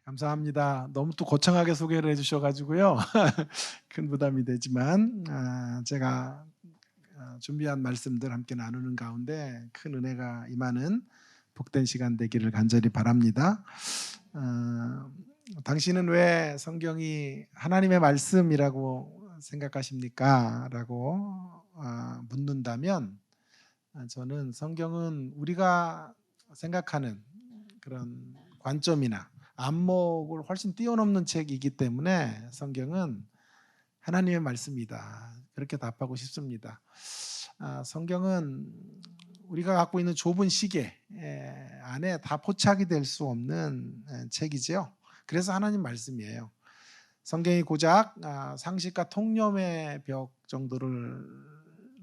감사합니다. 너무 또 거창하게 소개를 해주셔가지고요. 큰 부담이 되지만 제가 준비한 말씀들 함께 나누는 가운데 큰 은혜가 임하는 복된 시간 되기를 간절히 바랍니다. 당신은 왜 성경이 하나님의 말씀이라고 생각하십니까? 라고 묻는다면 저는 성경은 우리가 생각하는 그런 관점이나 안목을 훨씬 뛰어넘는 책이기 때문에 성경은 하나님의 말씀이다. 그렇게 답하고 싶습니다. 성경은 우리가 갖고 있는 좁은 시계 안에 다 포착이 될 수 없는 책이지요. 그래서 하나님 말씀이에요. 성경이 고작 상식과 통념의 벽 정도를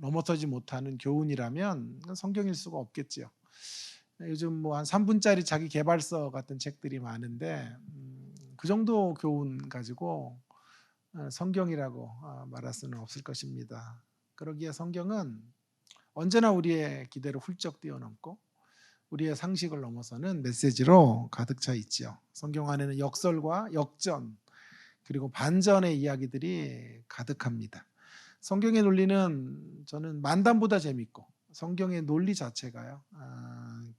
넘어서지 못하는 교훈이라면 성경일 수가 없겠지요. 요즘 뭐 한 3분짜리 자기 개발서 같은 책들이 많은데 그 정도 교훈 가지고 성경이라고 말할 수는 없을 것입니다. 그러기에 성경은 언제나 우리의 기대를 훌쩍 뛰어넘고 우리의 상식을 넘어서는 메시지로 가득 차 있죠. 성경 안에는 역설과 역전 그리고 반전의 이야기들이 가득합니다. 성경의 논리는 저는 만담보다 재밌고 성경의 논리 자체가요.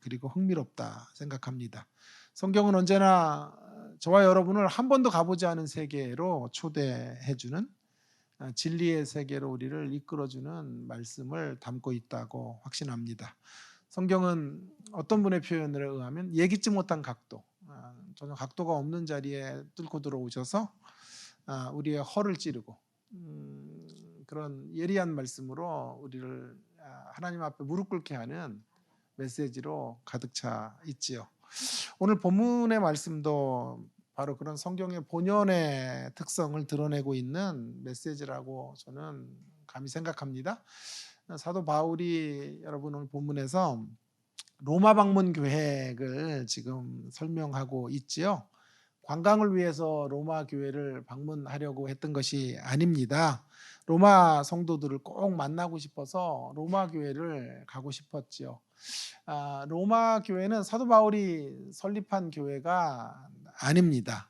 그리고 흥미롭다 생각합니다. 성경은 언제나 저와 여러분을 한 번도 가보지 않은 세계로 초대해주는 진리의 세계로 우리를 이끌어주는 말씀을 담고 있다고 확신합니다. 성경은 어떤 분의 표현에 의하면 예기치 못한 각도, 전혀 각도가 없는 자리에 뚫고 들어오셔서 우리의 허를 찌르고 그런 예리한 말씀으로 우리를 하나님 앞에 무릎 꿇게 하는 메시지로 가득 차 있지요. 오늘 본문의 말씀도 바로 그런 성경의 본연의 특성을 드러내고 있는 메시지라고 저는 감히 생각합니다. 사도 바울이 여러분 오늘 본문에서 로마 방문 계획을 지금 설명하고 있지요. 관광을 위해서 로마 교회를 방문하려고 했던 것이 아닙니다. 로마 성도들을 꼭 만나고 싶어서 로마 교회를 가고 싶었지요. 로마 교회는 사도 바울이 설립한 교회가 아닙니다.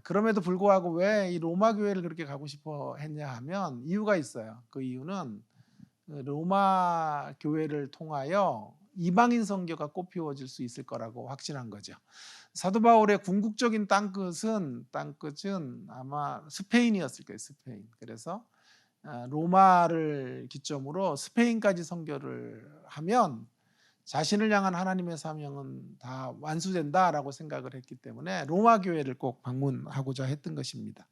그럼에도 불구하고 왜 이 로마 교회를 그렇게 가고 싶어 했냐 하면 이유가 있어요. 그 이유는 로마 교회를 통하여 이방인 선교가 꽃피워질 수 있을 거라고 확신한 거죠. 사도 바울의 궁극적인 땅끝은 아마 스페인이었을 거예요. 스페인. 그래서 로마를 기점으로 스페인까지 선교를 하면 자신을 향한 하나님의 사명은 다 완수된다라고 생각을 했기 때문에 로마 교회를 꼭 방문하고자 했던 것입니다.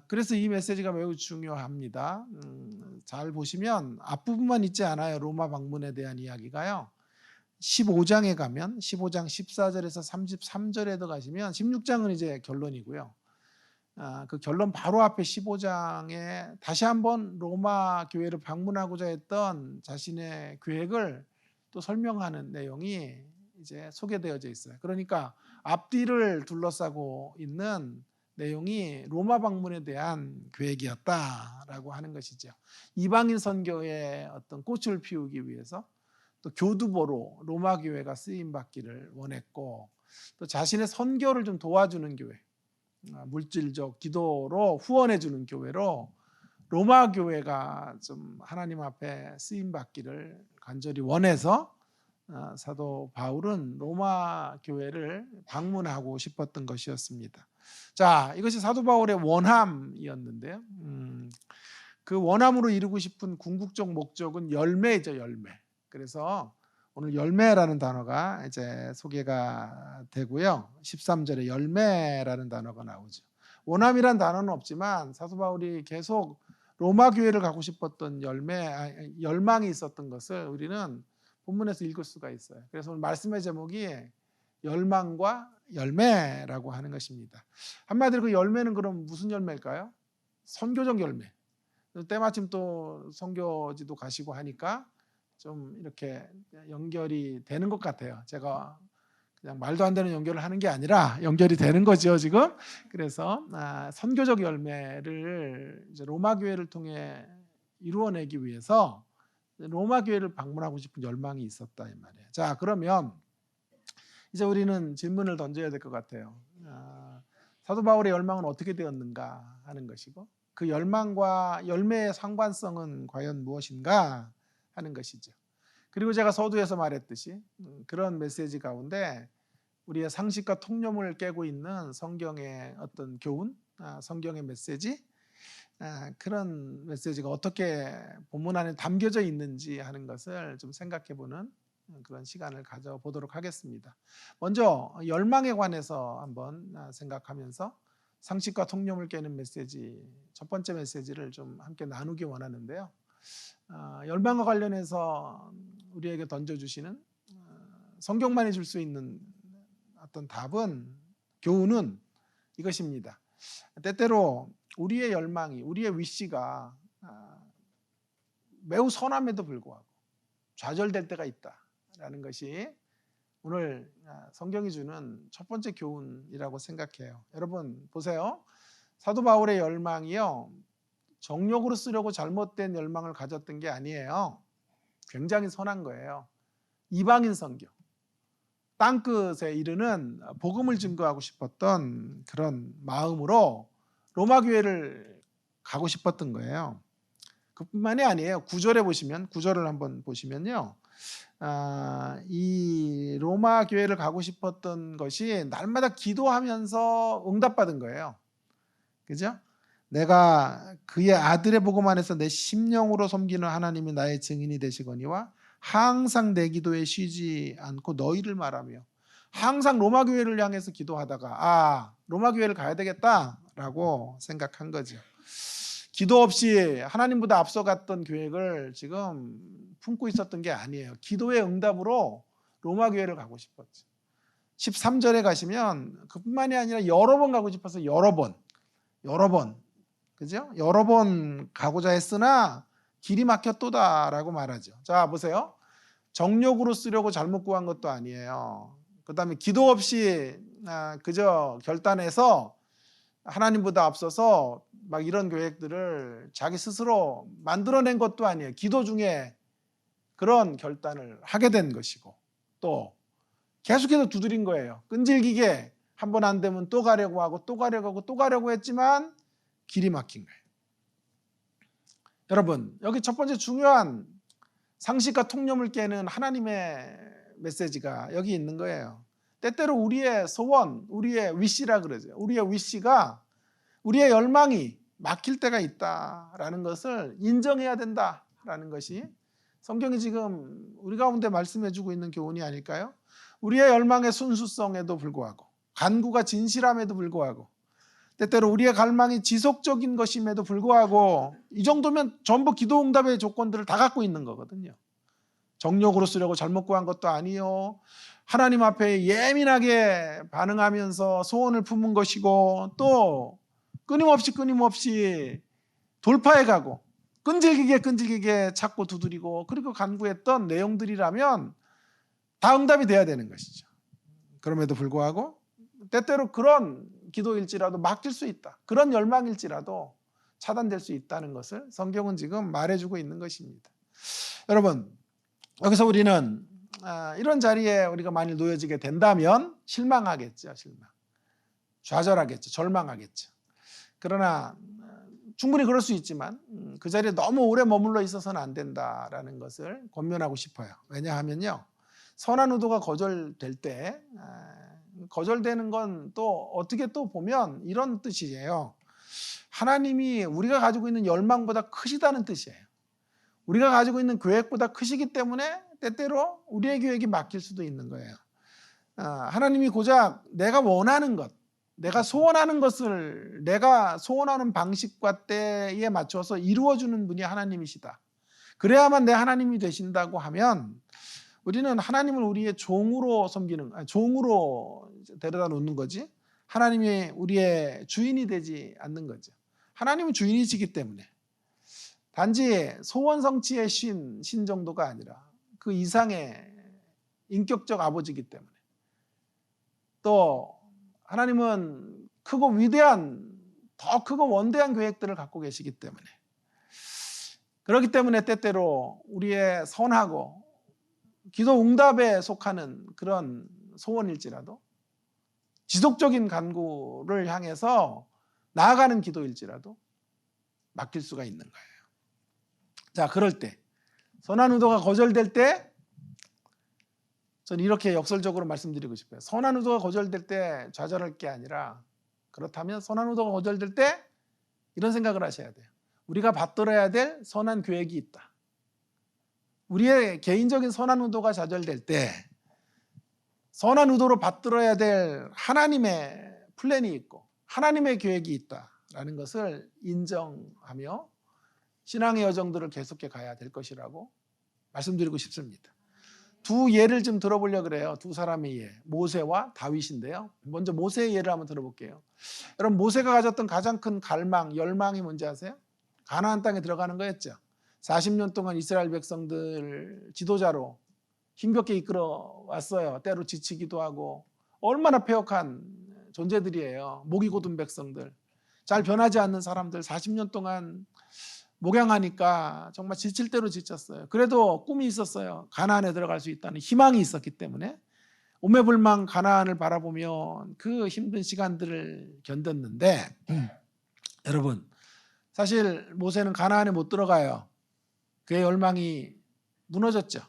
그래서 이 메시지가 매우 중요합니다. 잘 보시면 앞부분만 있지 않아요. 로마 방문에 대한 이야기가요. 15장에 가면 15장 14절에서 33절에도 가시면 16장은 이제 결론이고요. 그 결론 바로 앞에 15장에 다시 한번 로마 교회를 방문하고자 했던 자신의 계획을 또 설명하는 내용이 이제 소개되어져 있어요. 그러니까 앞뒤를 둘러싸고 있는 내용이 로마 방문에 대한 계획이었다라고 하는 것이죠. 이방인 선교의 어떤 꽃을 피우기 위해서 또 교두보로 로마 교회가 쓰임 받기를 원했고 또 자신의 선교를 좀 도와주는 교회, 물질적 기도로 후원해 주는 교회로 로마 교회가 좀 하나님 앞에 쓰임 받기를 간절히 원해서 사도 바울은 로마 교회를 방문하고 싶었던 것이었습니다. 자, 이것이 사도 바울의 원함이었는데요. 그 원함으로 이루고 싶은 궁극적 목적은 열매죠, 열매. 그래서 오늘 열매라는 단어가 이제 소개가 되고요. 13절에 열매라는 단어가 나오죠. 원함이란 단어는 없지만 사도 바울이 계속 로마 교회를 가고 싶었던 열망이 있었던 것을 우리는 본문에서 읽을 수가 있어요. 그래서 오늘 말씀의 제목이 열망과 열매라고 하는 것입니다. 한마디로 그 열매는 그럼 무슨 열매일까요? 선교적 열매. 때마침 또 선교지도 가시고 하니까 좀 이렇게 연결이 되는 것 같아요. 제가 그냥 말도 안 되는 연결을 하는 게 아니라 연결이 되는 거죠 지금. 그래서 선교적 열매를 이제 로마 교회를 통해 이루어내기 위해서 로마 교회를 방문하고 싶은 열망이 있었다 이 말이에요. 자, 그러면 이제 우리는 질문을 던져야 될 것 같아요. 사도 바울의 열망은 어떻게 되었는가 하는 것이고, 그 열망과 열매의 상관성은 과연 무엇인가 하는 것이죠. 그리고 제가 서두에서 말했듯이 그런 메시지 가운데 우리의 상식과 통념을 깨고 있는 성경의 어떤 교훈, 성경의 메시지, 그런 메시지가 어떻게 본문 안에 담겨져 있는지 하는 것을 좀 생각해보는 그런 시간을 가져보도록 하겠습니다. 먼저 열망에 관해서 한번 생각하면서 상식과 통념을 깨는 메시지, 첫 번째 메시지를 좀 함께 나누기 원하는데요. 열망과 관련해서 우리에게 던져주시는 성경만이 줄 수 있는 어떤 답은, 교훈은 이것입니다. 때때로 우리의 열망이, 우리의 위시가 매우 선함에도 불구하고 좌절될 때가 있다라는 것이 오늘 성경이 주는 첫 번째 교훈이라고 생각해요. 여러분 보세요. 사도 바울의 열망이요, 정욕으로 쓰려고 잘못된 열망을 가졌던 게 아니에요. 굉장히 선한 거예요. 이방인 선교, 땅끝에 이르는 복음을 증거하고 싶었던 그런 마음으로 로마 교회를 가고 싶었던 거예요. 그뿐만이 아니에요. 9절에 보시면, 9절을 한번 보시면요, 이 로마 교회를 가고 싶었던 것이 날마다 기도하면서 응답받은 거예요. 그죠? 내가 그의 아들의 복음 안에서 내 심령으로 섬기는 하나님이 나의 증인이 되시거니와 항상 내 기도에 쉬지 않고 너희를 말하며, 항상 로마 교회를 향해서 기도하다가 로마 교회를 가야 되겠다라고 생각한 거죠. 기도 없이 하나님보다 앞서갔던 계획을 지금 품고 있었던 게 아니에요. 기도의 응답으로 로마 교회를 가고 싶었죠. 13절에 가시면 그뿐만이 아니라 여러 번 가고 싶어서 여러 번, 그죠? 여러 번 가고자 했으나 길이 막혔도다라고 말하죠. 자, 보세요. 정욕으로 쓰려고 잘못 구한 것도 아니에요. 그 다음에 기도 없이 그저 결단해서 하나님보다 앞서서 막 이런 계획들을 자기 스스로 만들어낸 것도 아니에요. 기도 중에 그런 결단을 하게 된 것이고, 또 계속해서 두드린 거예요. 끈질기게 한 번 안 되면 또 가려고 하고 또 가려고 하고 또 가려고 했지만 길이 막힌 거예요. 여러분, 여기 첫 번째 중요한 상식과 통념을 깨는 하나님의 메시지가 여기 있는 거예요. 때때로 우리의 소원, 우리의 위시라 그러죠. 우리의 위시가, 우리의 열망이 막힐 때가 있다라는 것을 인정해야 된다라는 것이 성경이 지금 우리 가운데 말씀해주고 있는 교훈이 아닐까요? 우리의 열망의 순수성에도 불구하고, 간구가 진실함에도 불구하고, 때때로 우리의 갈망이 지속적인 것임에도 불구하고, 이 정도면 전부 기도 응답의 조건들을 다 갖고 있는 거거든요. 정욕으로 쓰려고 잘못 구한 것도 아니요, 하나님 앞에 예민하게 반응하면서 소원을 품은 것이고, 또 끊임없이 돌파해 가고 끈질기게 찾고 두드리고 그리고 간구했던 내용들이라면 다 응답이 돼야 되는 것이죠. 그럼에도 불구하고 때때로 그런 기도일지라도 막힐 수 있다, 그런 열망일지라도 차단될 수 있다는 것을 성경은 지금 말해주고 있는 것입니다. 여러분, 여기서 우리는 이런 자리에 우리가 만일 놓여지게 된다면 실망하겠죠. 좌절하겠죠. 절망하겠죠. 그러나 충분히 그럴 수 있지만 그 자리에 너무 오래 머물러 있어서는 안 된다라는 것을 권면하고 싶어요. 왜냐하면요, 선한 의도가 거절될 때, 거절되는 건 또 어떻게 또 보면 이런 뜻이에요. 하나님이 우리가 가지고 있는 열망보다 크시다는 뜻이에요. 우리가 가지고 있는 계획보다 크시기 때문에 때때로 우리의 계획이 막힐 수도 있는 거예요. 하나님이 고작 내가 원하는 것, 내가 소원하는 것을 내가 소원하는 방식과 때에 맞춰서 이루어주는 분이 하나님이시다, 그래야만 내 하나님이 되신다고 하면 우리는 하나님을 우리의 종으로 섬기는, 종으로 데려다 놓는 거지, 하나님이 우리의 주인이 되지 않는 거죠. 하나님은 주인이시기 때문에 단지 소원 성취의 신 정도가 아니라 그 이상의 인격적 아버지이기 때문에, 또 하나님은 크고 위대한, 더 크고 원대한 계획들을 갖고 계시기 때문에, 그렇기 때문에 때때로 우리의 선하고 기도 응답에 속하는 그런 소원일지라도 지속적인 간구를 향해서 나아가는 기도일지라도 맡길 수가 있는 거예요. 자, 그럴 때 선한 의도가 거절될 때 저는 이렇게 역설적으로 말씀드리고 싶어요. 선한 의도가 거절될 때 좌절할 게 아니라, 그렇다면 선한 의도가 거절될 때 이런 생각을 하셔야 돼요. 우리가 받들어야 될 선한 계획이 있다. 우리의 개인적인 선한 의도가 좌절될 때 선한 의도로 받들어야 될 하나님의 플랜이 있고 하나님의 계획이 있다라는 것을 인정하며 신앙의 여정들을 계속해 가야 될 것이라고 말씀드리고 싶습니다. 두 예를 좀 들어보려고 그래요. 두 사람의 예, 모세와 다윗인데요. 먼저 모세의 예를 한번 들어볼게요. 여러분, 모세가 가졌던 가장 큰 갈망, 열망이 뭔지 아세요? 가나안 땅에 들어가는 거였죠. 40년 동안 이스라엘 백성들 지도자로 힘겹게 이끌어 왔어요. 때로 지치기도 하고. 얼마나 패역한 존재들이에요. 목이 곧은 백성들, 잘 변하지 않는 사람들, 40년 동안 목양하니까 정말 지칠 대로 지쳤어요. 그래도 꿈이 있었어요. 가나안에 들어갈 수 있다는 희망이 있었기 때문에 오매불망 가나안을 바라보면 그 힘든 시간들을 견뎠는데 여러분, 사실 모세는 가나안에 못 들어가요. 그의 열망이 무너졌죠.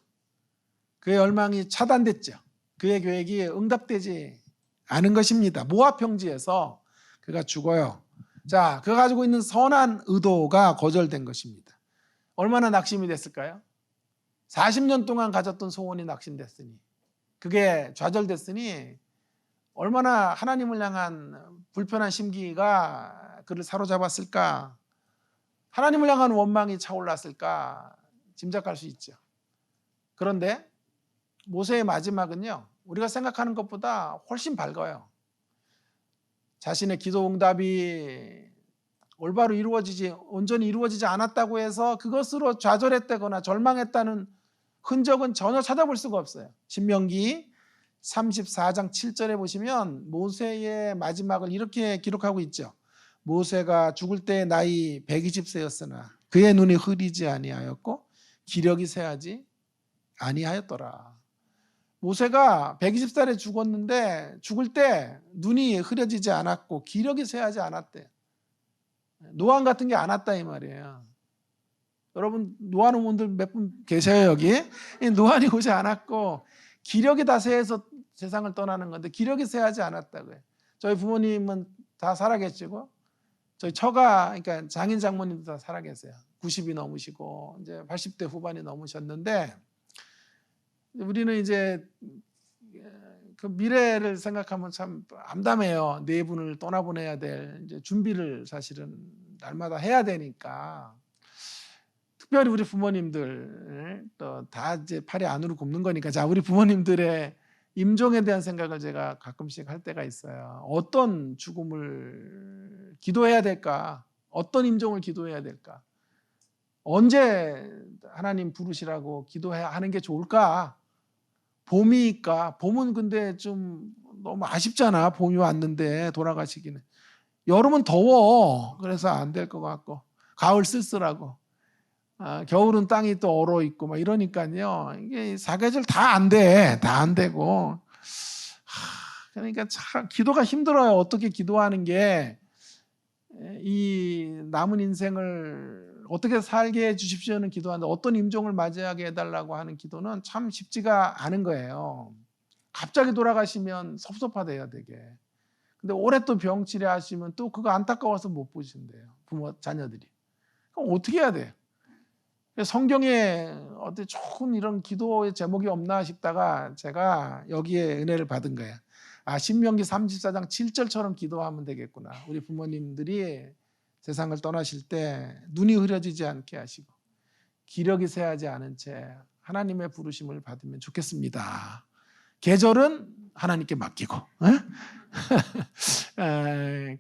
그의 열망이 차단됐죠. 그의 계획이 응답되지 않은 것입니다. 모압 평지에서 그가 죽어요. 자, 그가 가지고 있는 선한 의도가 거절된 것입니다. 얼마나 낙심이 됐을까요? 40년 동안 가졌던 소원이 낙심됐으니, 그게 좌절됐으니 얼마나 하나님을 향한 불편한 심기가 그를 사로잡았을까, 하나님을 향한 원망이 차올랐을까 짐작할 수 있죠. 그런데 모세의 마지막은요, 우리가 생각하는 것보다 훨씬 밝아요. 자신의 기도 응답이 올바로 온전히 이루어지지 않았다고 해서 그것으로 좌절했다거나 절망했다는 흔적은 전혀 찾아볼 수가 없어요. 신명기 34장 7절에 보시면 모세의 마지막을 이렇게 기록하고 있죠. 모세가 죽을 때 나이 120세였으나 그의 눈이 흐리지 아니하였고 기력이 쇠하지 아니하였더라. 모세가 120살에 죽었는데 죽을 때 눈이 흐려지지 않았고 기력이 쇠하지 않았대. 노안 같은 게 안 왔다 이 말이에요. 여러분, 노안 온 분들 몇 분 계셔요 여기? 노안이 오지 않았고 기력이 다 쇠해서 세상을 떠나는 건데 기력이 쇠하지 않았다고요. 저희 부모님은 다 살아계시고 저희 처가, 그러니까 장인 장모님도 다 살아계세요. 90이 넘으시고 이제 80대 후반이 넘으셨는데 우리는 이제 그 미래를 생각하면 참 암담해요. 네 분을 떠나보내야 될 이제 준비를 사실은 날마다 해야 되니까, 특별히 우리 부모님들 또 다 이제 팔이 안으로 굽는 거니까, 자, 우리 부모님들의 임종에 대한 생각을 제가 가끔씩 할 때가 있어요. 어떤 죽음을 기도해야 될까? 어떤 임종을 기도해야 될까? 언제 하나님 부르시라고 기도해야 하는 게 좋을까? 봄이니까, 봄은 근데 좀 너무 아쉽잖아. 봄이 왔는데 돌아가시기는. 여름은 더워. 그래서 안 될 것 같고, 가을 쓸쓸하고, 겨울은 땅이 또 얼어 있고 막 이러니까요. 이게 사계절 다 안 돼. 다 안 되고. 그러니까 참 기도가 힘들어요. 어떻게 기도하는 게 이 남은 인생을 어떻게 살게 해 주십시오는 기도하는데 어떤 임종을 맞이하게 해달라고 하는 기도는 참 쉽지가 않은 거예요. 갑자기 돌아가시면 섭섭하대요 되게. 근데 오래 또 병 치료하시면 또 그거 안타까워서 못 보신대요, 부모 자녀들이. 그럼 어떻게 해야 돼요? 성경에 어떤 좋은 이런 기도의 제목이 없나 싶다가 제가 여기에 은혜를 받은 거예요. 신명기 34장 7절처럼 기도하면 되겠구나. 우리 부모님들이 세상을 떠나실 때 눈이 흐려지지 않게 하시고 기력이 쇠하지 않은 채 하나님의 부르심을 받으면 좋겠습니다. 계절은 하나님께 맡기고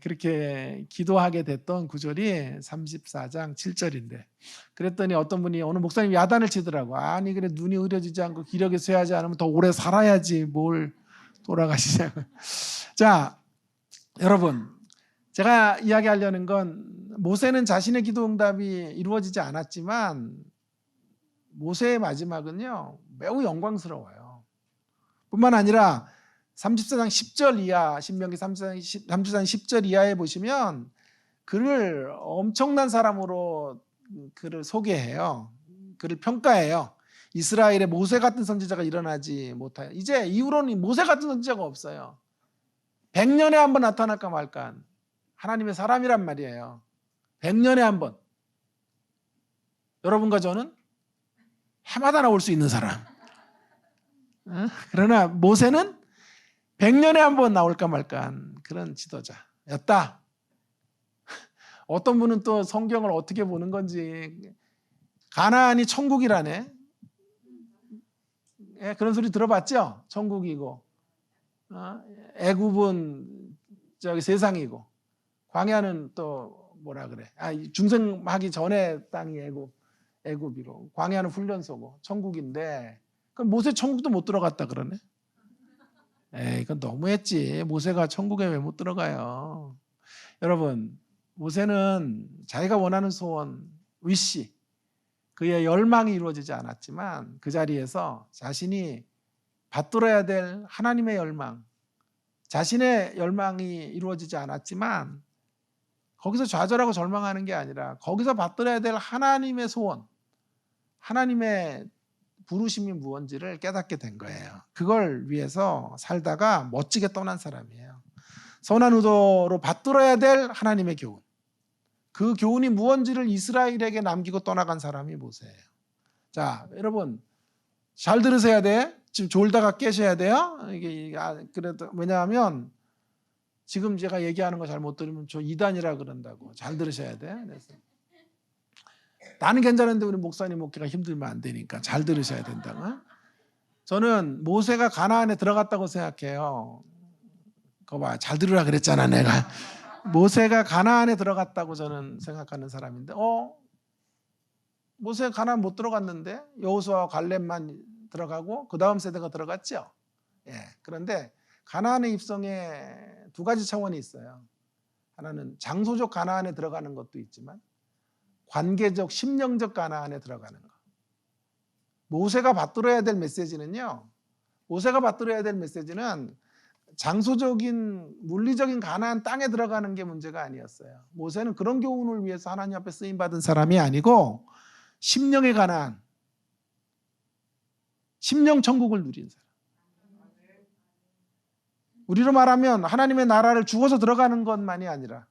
그렇게 기도하게 됐던 구절이 34장 7절인데, 그랬더니 어떤 분이 오늘 목사님 야단을 치더라고. 아니 그래, 눈이 흐려지지 않고 기력이 쇠하지 않으면 더 오래 살아야지 뭘 돌아가시냐고. 자, 여러분, 제가 이야기하려는 건 모세는 자신의 기도 응답이 이루어지지 않았지만 모세의 마지막은요 매우 영광스러워요. 뿐만 아니라 34장 10절 이하, 신명기 34장 10절 이하에 보시면 그를 엄청난 사람으로 그를 소개해요. 그를 평가해요. 이스라엘의 모세 같은 선지자가 일어나지 못하여. 이제 이후로는 모세 같은 선지자가 없어요. 100년에 한 번 나타날까 말까 하나님의 사람이란 말이에요. 100년에 한 번. 여러분과 저는 해마다 나올 수 있는 사람. 그러나 모세는 100년에 한 번 나올까 말까 그런 지도자였다. 어떤 분은 또 성경을 어떻게 보는 건지 가나안이 천국이라네. 그런 소리 들어봤죠? 천국이고 애굽은 저기 세상이고 광야는 또 뭐라 그래? 중생하기 전에 땅이 애굽이고 광야는 훈련소고 천국인데 그럼 모세 천국도 못 들어갔다 그러네. 이건 너무했지. 모세가 천국에 왜 못 들어가요? 여러분, 모세는 자기가 원하는 소원, 위시, 그의 열망이 이루어지지 않았지만 그 자리에서 자신이 받들어야 될 하나님의 열망, 자신의 열망이 이루어지지 않았지만 거기서 좌절하고 절망하는 게 아니라 거기서 받들어야 될 하나님의 소원, 하나님의 부르심이 무언지를 깨닫게 된 거예요. 그걸 위해서 살다가 멋지게 떠난 사람이에요. 선한 의도로 받들어야 될 하나님의 교훈, 그 교훈이 무언지를 이스라엘에게 남기고 떠나간 사람이 모세예요. 자, 여러분 잘 들으셔야 돼. 지금 졸다가 깨셔야 돼요. 그래도 왜냐하면 지금 제가 얘기하는 거 잘 못 들으면 저 이단이라 그런다고. 잘 들으셔야 돼. 그래서 나는 괜찮은데 우리 목사님 목회가 힘들면 안 되니까 잘 들으셔야 된다고. 저는 모세가 가나안에 들어갔다고 생각해요. 그거 봐, 잘 들으라 그랬잖아 내가. 모세가 가나안에 들어갔다고 저는 생각하는 사람인데, 모세가 가나안 못 들어갔는데 여호수아와 갈렙만 들어가고 그 다음 세대가 들어갔죠. 그런데 가나안의 입성에 두 가지 차원이 있어요. 하나는 장소적 가나안에 들어가는 것도 있지만 관계적, 심령적 가나안에 들어가는 것. 모세가 받들어야 될 메시지는요. 모세가 받들어야 될 메시지는 장소적인 물리적인 가나안 땅에 들어가는 게 문제가 아니었어요. 모세는 그런 교훈을 위해서 하나님 앞에 쓰임 받은 사람이 아니고 심령의 가나안, 심령 천국을 누린 사람. 우리로 말하면 하나님의 나라를 죽어서 들어가는 것만이 아니라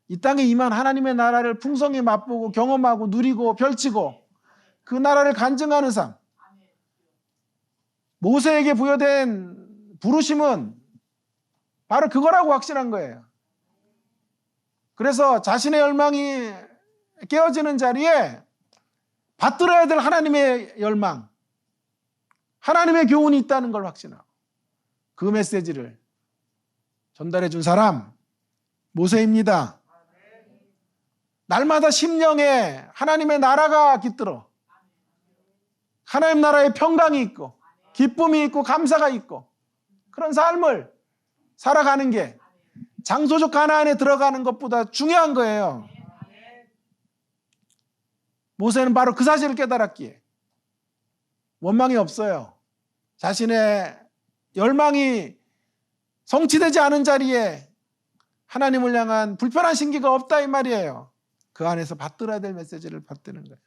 이 땅에 임한 하나님의 나라를 풍성히 맛보고 경험하고 누리고 펼치고 그 나라를 간증하는 삶. 모세에게 부여된 부르심은 바로 그거라고 확신한 거예요. 그래서 자신의 열망이 깨어지는 자리에 받들어야 될 하나님의 열망, 하나님의 교훈이 있다는 걸 확신하고 그 메시지를 전달해 준 사람 모세입니다. 날마다 심령에 하나님의 나라가 깃들어 하나님 나라의 평강이 있고 기쁨이 있고 감사가 있고 그런 삶을 살아가는 게 장소적 가나안에 들어가는 것보다 중요한 거예요. 모세는 바로 그 사실을 깨달았기에 원망이 없어요. 자신의 열망이 성취되지 않은 자리에 하나님을 향한 불편한 심기가 없다 이 말이에요. 그 안에서 받들어야 될 메시지를 받드는 거예요.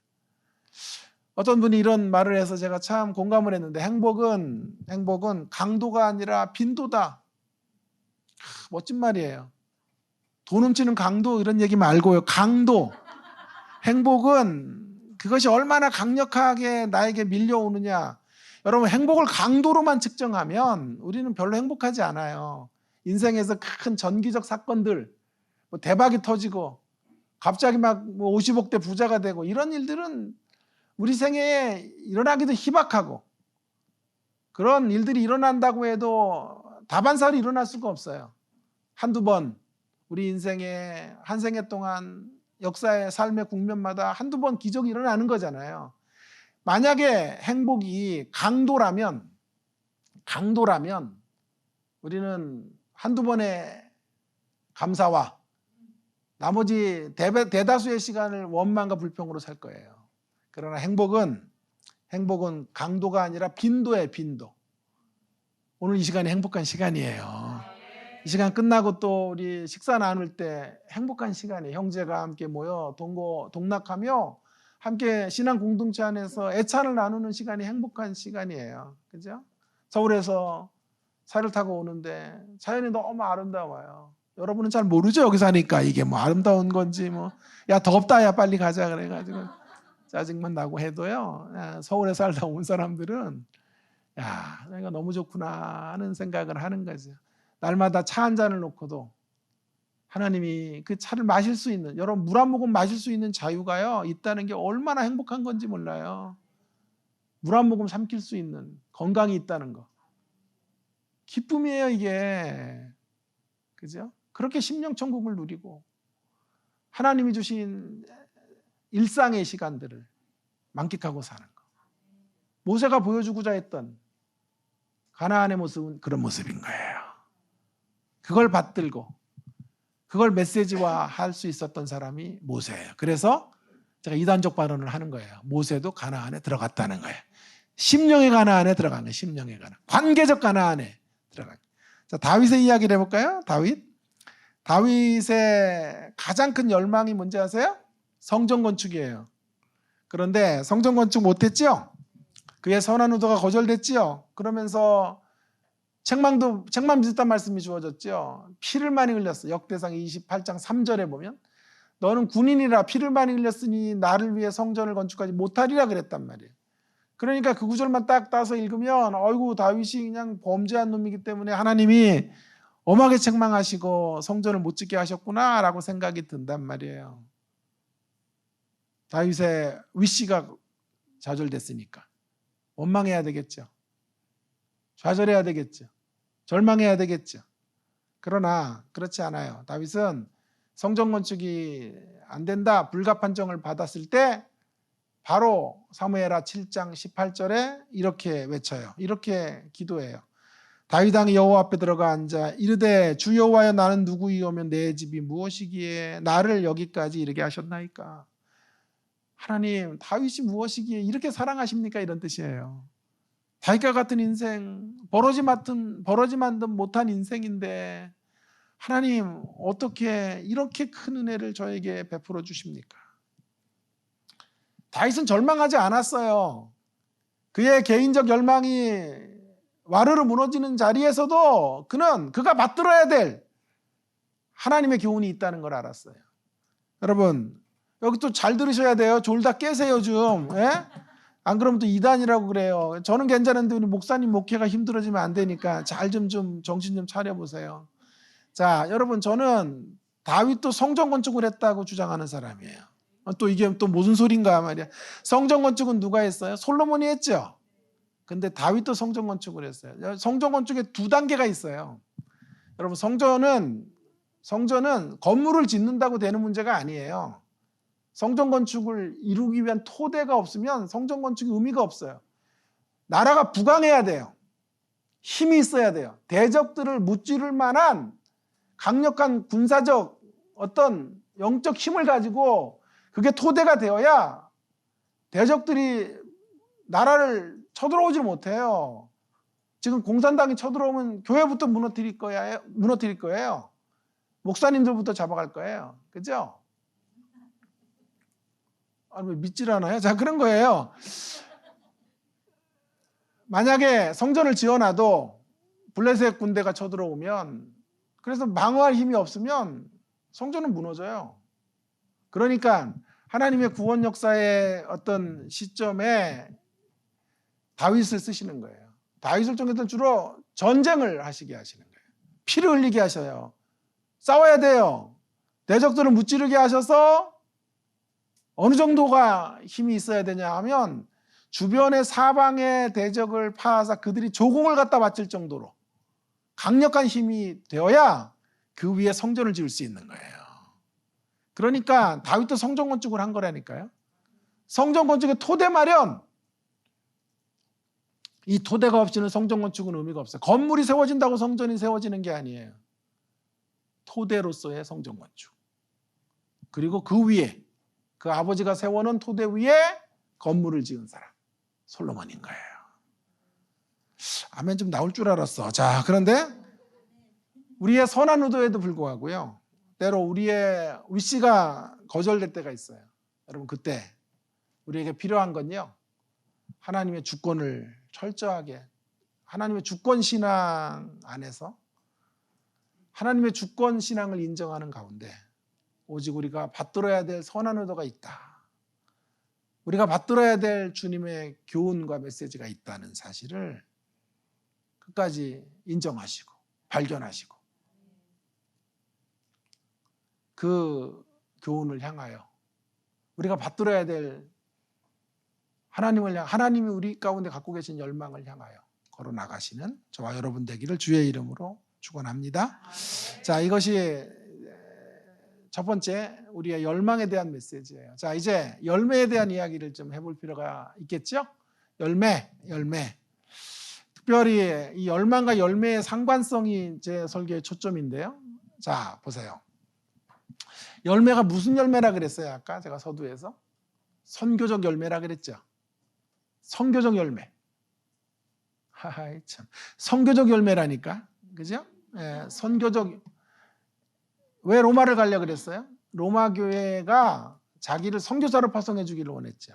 어떤 분이 이런 말을 해서 제가 참 공감을 했는데 행복은 강도가 아니라 빈도다. 멋진 말이에요. 돈 훔치는 강도 이런 얘기 말고요. 강도. 행복은 그것이 얼마나 강력하게 나에게 밀려오느냐. 여러분 행복을 강도로만 측정하면 우리는 별로 행복하지 않아요. 인생에서 큰 전기적 사건들, 대박이 터지고 갑자기 막 50억대 부자가 되고 이런 일들은 우리 생애에 일어나기도 희박하고 그런 일들이 일어난다고 해도 다반사로 일어날 수가 없어요. 한두 번 우리 인생의 한 생애 동안 역사의 삶의 국면마다 한두 번 기적이 일어나는 거잖아요. 만약에 행복이 강도라면 우리는 한두 번의 감사와 나머지 대다수의 시간을 원망과 불평으로 살 거예요. 그러나 행복은 강도가 아니라 빈도예요. 빈도. 오늘 이 시간이 행복한 시간이에요. 이 시간 끝나고 또 우리 식사 나눌 때 행복한 시간이에요. 형제가 함께 모여 동락하며 함께 신앙 공동체 안에서 애찬을 나누는 시간이 행복한 시간이에요. 그죠? 서울에서 차를 타고 오는데 자연이 너무 아름다워요. 여러분은 잘 모르죠? 여기 사니까 이게 뭐 아름다운 건지 뭐 야 덥다 야 빨리 가자 그래가지고 짜증만 나고 해도요. 서울에 살다 온 사람들은 야 내가 너무 좋구나 하는 생각을 하는 거죠. 날마다 차 한 잔을 놓고도 하나님이 그 차를 마실 수 있는, 여러분 물 한 모금 마실 수 있는 자유가요 있다는 게 얼마나 행복한 건지 몰라요. 물 한 모금 삼킬 수 있는 건강이 있다는 거 기쁨이에요 이게. 그죠? 그렇게 심령천국을 누리고 하나님이 주신 일상의 시간들을 만끽하고 사는 거. 모세가 보여주고자 했던 가나안의 모습은 그런 모습인 거예요. 그걸 받들고 그걸 메시지화 할 수 있었던 사람이 모세예요. 그래서 제가 이단적 발언을 하는 거예요. 모세도 가나안에 들어갔다는 거예요. 심령의 가나안에 들어간 거예요. 심령의 가나안. 관계적 가나안에 들어간 거예요. 자, 다윗의 이야기를 해볼까요? 다윗의 가장 큰 열망이 뭔지 아세요? 성전 건축이에요. 그런데 성전 건축 못했죠? 그의 선한 의도가 거절됐죠? 그러면서 책망 비슷한 말씀이 주어졌죠. 피를 많이 흘렸어. 역대상 28장 3절에 보면 너는 군인이라 피를 많이 흘렸으니 나를 위해 성전을 건축하지 못하리라 그랬단 말이에요. 그러니까 그 구절만 딱 따서 읽으면 어이구 다윗이 그냥 범죄한 놈이기 때문에 하나님이 엄하게 책망하시고 성전을 못 짓게 하셨구나 라고 생각이 든단 말이에요. 다윗의 위시가 좌절됐으니까 원망해야 되겠죠. 좌절해야 되겠죠. 절망해야 되겠죠. 그러나 그렇지 않아요. 다윗은 성전 건축이 안 된다 불가 판정을 받았을 때 바로 사무엘하 7장 18절에 이렇게 외쳐요. 이렇게 기도해요. 다윗 왕이 여호와 앞에 들어가 앉아 이르되 주 여호와여 나는 누구이오며 내 집이 무엇이기에 나를 여기까지 이르게 하셨나이까. 하나님 다윗이 무엇이기에 이렇게 사랑하십니까? 이런 뜻이에요. 다윗과 같은 인생 버러지만도 못한 인생인데 하나님 어떻게 이렇게 큰 은혜를 저에게 베풀어 주십니까? 다윗은 절망하지 않았어요. 그의 개인적 열망이 와르르 무너지는 자리에서도 그가 받들어야 될 하나님의 교훈이 있다는 걸 알았어요. 여러분 여기 또 잘 들으셔야 돼요. 졸다 깨세요 좀. 예? 안 그러면 또 이단이라고 그래요. 저는 괜찮은데 우리 목사님 목회가 힘들어지면 안 되니까 잘 좀 정신 좀 차려보세요. 자 여러분 저는 다윗도 성전 건축을 했다고 주장하는 사람이에요. 또 이게 또 무슨 소린가 말이야. 성전 건축은 누가 했어요? 솔로몬이 했죠. 근데 다윗도 성전 건축을 했어요. 성전 건축에 두 단계가 있어요. 여러분 성전은 건물을 짓는다고 되는 문제가 아니에요. 성전 건축을 이루기 위한 토대가 없으면 성전 건축이 의미가 없어요. 나라가 부강해야 돼요. 힘이 있어야 돼요. 대적들을 무찌를 만한 강력한 군사적 어떤 영적 힘을 가지고 그게 토대가 되어야 대적들이 나라를 쳐들어오지 못해요. 지금 공산당이 쳐들어오면 교회부터 무너뜨릴 거예요. 목사님들부터 잡아갈 거예요. 그죠? 아니 왜 믿질 않아요? 자 그런 거예요. 만약에 성전을 지어놔도 블레셋 군대가 쳐들어오면 그래서 방어할 힘이 없으면 성전은 무너져요. 그러니까 하나님의 구원 역사의 어떤 시점에 다윗을 쓰시는 거예요. 다윗을 통해서 주로 전쟁을 하시게 하시는 거예요. 피를 흘리게 하셔요. 싸워야 돼요. 대적들을 무찌르게 하셔서 어느 정도가 힘이 있어야 되냐 하면 주변의 사방의 대적을 파하사 그들이 조공을 갖다 바칠 정도로 강력한 힘이 되어야 그 위에 성전을 지을 수 있는 거예요. 그러니까 다윗도 성전 건축을 한 거라니까요. 성전 건축의 토대 마련, 이 토대가 없이는 성전 건축은 의미가 없어요. 건물이 세워진다고 성전이 세워지는 게 아니에요. 토대로서의 성전 건축. 그리고 그 위에 그 아버지가 세워놓은 토대 위에 건물을 지은 사람 솔로몬인 거예요. 아멘 좀 나올 줄 알았어. 자, 그런데 우리의 선한 의도에도 불구하고요, 때로 우리의 위시가 거절될 때가 있어요. 여러분, 그때 우리에게 필요한 건요, 하나님의 주권을 철저하게, 하나님의 주권 신앙 안에서 하나님의 주권 신앙을 인정하는 가운데 오직 우리가 받들어야 될 선한 의도가 있다, 우리가 받들어야 될 주님의 교훈과 메시지가 있다는 사실을 끝까지 인정하시고 발견하시고 그 교훈을 향하여 우리가 받들어야 될 하나님이 우리 가운데 갖고 계신 열망을 향하여 걸어 나가시는 저와 여러분 되기를 주의 이름으로 축원합니다. 자, 이것이 첫 번째 우리의 열망에 대한 메시지예요. 자, 이제 열매에 대한 이야기를 좀 해볼 필요가 있겠죠? 열매. 특별히 이 열망과 열매의 상관성이 제 설교의 초점인데요. 자, 보세요. 열매가 무슨 열매라 그랬어요? 아까 제가 서두에서 선교적 열매라 그랬죠. 선교적 열매. 하하이 참. 선교적 열매라니까. 그죠? 예, 선교적. 왜 로마를 가려 그랬어요? 로마 교회가 자기를 선교사로 파송해 주기를 원했죠.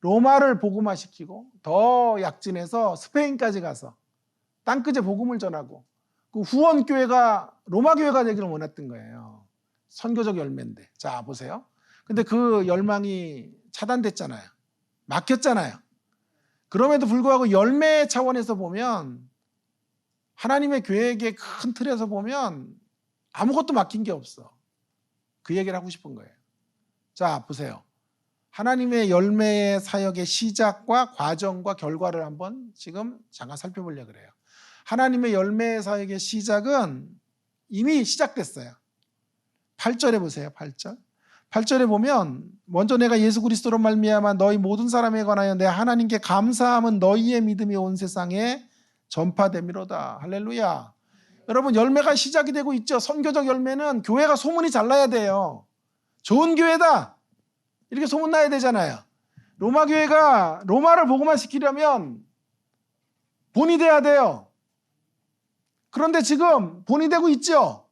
로마를 복음화시키고 더 약진해서 스페인까지 가서 땅끝에 복음을 전하고 그 후원 교회가 로마 교회가 되기를 원했던 거예요. 선교적 열매인데. 자, 보세요. 근데 그 열망이 차단됐잖아요. 막혔잖아요. 그럼에도 불구하고 열매 차원에서 보면 하나님의 계획의 큰 틀에서 보면 아무것도 막힌 게 없어. 그 얘기를 하고 싶은 거예요. 자, 보세요. 하나님의 열매의 사역의 시작과 과정과 결과를 한번 지금 잠깐 살펴보려고 그래요. 하나님의 열매의 사역의 시작은 이미 시작됐어요. 8절에 보세요. 8절에 보면 먼저 내가 예수 그리스도로 말미암아 너희 모든 사람에 관하여 내 하나님께 감사함은 너희의 믿음이 온 세상에 전파됨이로다. 할렐루야. 여러분, 열매가 시작이 되고 있죠. 선교적 열매는 교회가 소문이 잘 나야 돼요. 좋은 교회다 이렇게 소문나야 되잖아요. 로마 교회가 로마를 복음화시키려면 본이 돼야 돼요. 그런데 지금 본이 되고 있죠.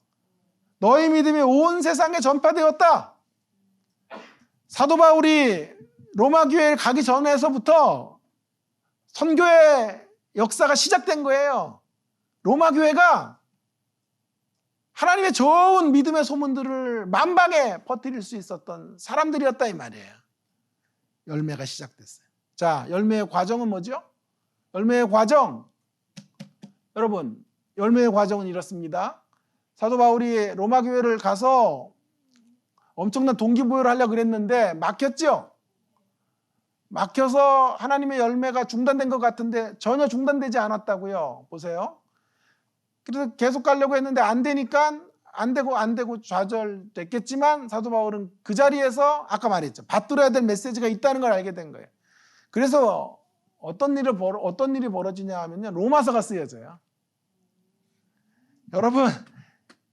너희 믿음이 온 세상에 전파되었다. 사도 바울이 로마 교회에 가기 전에서부터 선교의 역사가 시작된 거예요. 로마 교회가 하나님의 좋은 믿음의 소문들을 만방에 퍼뜨릴 수 있었던 사람들이었다 이 말이에요. 열매가 시작됐어요. 자, 열매의 과정은 뭐죠? 열매의 과정, 여러분, 열매의 과정은 이렇습니다. 사도 바울이 로마 교회를 가서 엄청난 동기부여를 하려고 그랬는데 막혔죠? 막혀서 하나님의 열매가 중단된 것 같은데 전혀 중단되지 않았다고요. 보세요. 그래서 계속 가려고 했는데 안 되니까 안 되고 좌절됐겠지만 사도 바울은 그 자리에서 아까 말했죠. 받들어야 될 메시지가 있다는 걸 알게 된 거예요. 그래서 어떤 일이 벌어지냐 하면요. 로마서가 쓰여져요. 여러분,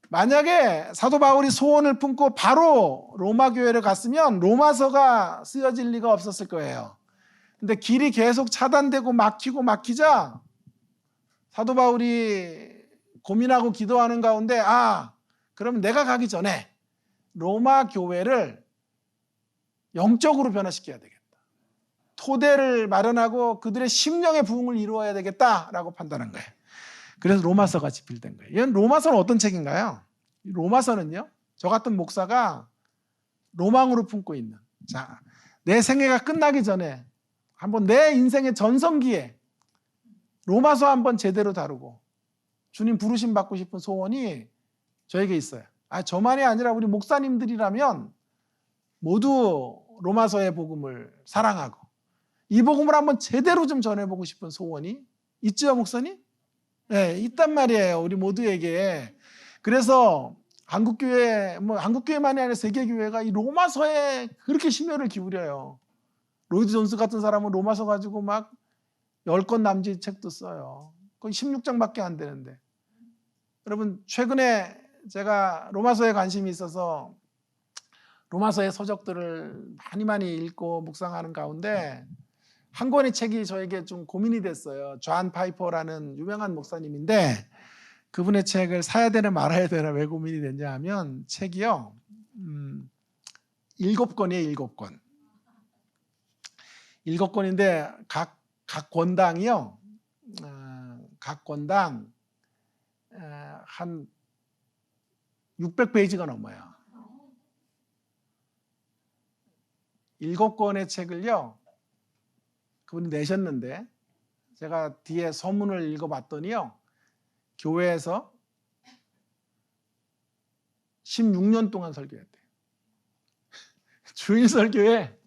만약에 사도 바울이 소원을 품고 바로 로마 교회를 갔으면 로마서가 쓰여질 리가 없었을 거예요. 근데 길이 계속 차단되고 막히자 사도 바울이 고민하고 기도하는 가운데 그럼 내가 가기 전에 로마 교회를 영적으로 변화시켜야 되겠다. 토대를 마련하고 그들의 심령의 부흥을 이루어야 되겠다라고 판단한 거예요. 그래서 로마서가 집필된 거예요. 이건 로마서는 어떤 책인가요? 로마서는요, 저 같은 목사가 로망으로 품고 있는, 자, 내 생애가 끝나기 전에 한번 내 인생의 전성기에 로마서 한번 제대로 다루고 주님 부르심 받고 싶은 소원이 저에게 있어요. 저만이 아니라 우리 목사님들이라면 모두 로마서의 복음을 사랑하고 이 복음을 한번 제대로 좀 전해보고 싶은 소원이 있죠, 목사님? 네, 있단 말이에요. 우리 모두에게. 그래서 한국교회만이 아니라 세계교회가 이 로마서에 그렇게 심혈을 기울여요. 로이드 존스 같은 사람은 로마서 가지고 막 10권 남짓 책도 써요. 거의 16장밖에 안 되는데. 여러분, 최근에 제가 로마서에 관심이 있어서 로마서의 서적들을 많이 읽고 묵상하는 가운데 한 권의 책이 저에게 좀 고민이 됐어요. 존 파이퍼라는 유명한 목사님인데 그분의 책을 사야 되나 말아야 되나 왜 고민이 됐냐 하면 책이요 7권이에요. 7권. 7권인데 각 권당이요 각 권당 한 600페이지가 넘어요. 7권의 책을요 그분이 내셨는데 제가 뒤에 서문을 읽어봤더니요 교회에서 16년 동안 설교했대요. 주일 설교에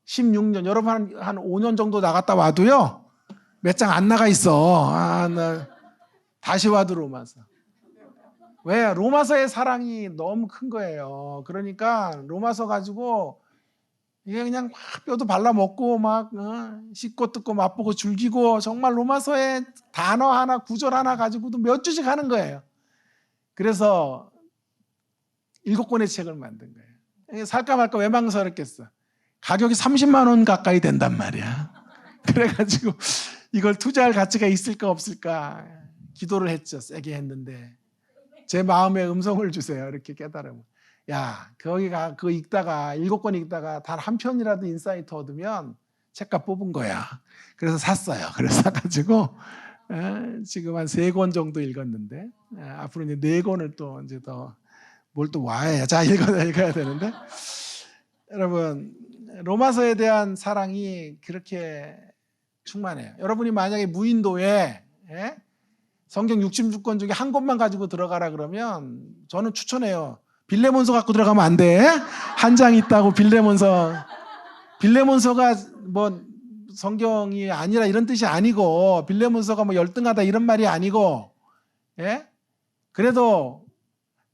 16년. 여러분 한 5년 정도 나갔다 와도요 몇 장 안 나가 있어. 나 다시 와도 로마서. 왜? 로마서의 사랑이 너무 큰 거예요. 그러니까 로마서 가지고 이게 그냥 막 뼈도 발라먹고 막 씹고 뜯고 맛보고 즐기고 정말 로마서의 단어 하나 구절 하나 가지고도 몇 주씩 하는 거예요. 그래서 7권의 책을 만든 거예요. 살까 말까 왜 망설였겠어. 가격이 30만 원 가까이 된단 말이야. 그래가지고 이걸 투자할 가치가 있을까 없을까 기도를 했죠. 세게 했는데 제 마음에 음성을 주세요. 이렇게 깨달으면 야 거기가 그거 읽다가 7권 읽다가 단 한 편이라도 인사이트 얻으면 책값 뽑은 거야. 그래서 샀어요. 그래서 사가지고 지금 한 3권 정도 읽었는데 앞으로 이제 4권을 또 이제 더 뭘 또 와야 자 읽어야 되는데 여러분 로마서에 대한 사랑이 그렇게 충만해요. 여러분이 만약에 무인도에 성경 66권 중에 한 권만 가지고 들어가라 그러면 저는 추천해요. 빌레몬서 갖고 들어가면 안 돼. 한 장 있다고 빌레몬서가 뭐 성경이 아니라 이런 뜻이 아니고 빌레몬서가 뭐 열등하다 이런 말이 아니고 그래도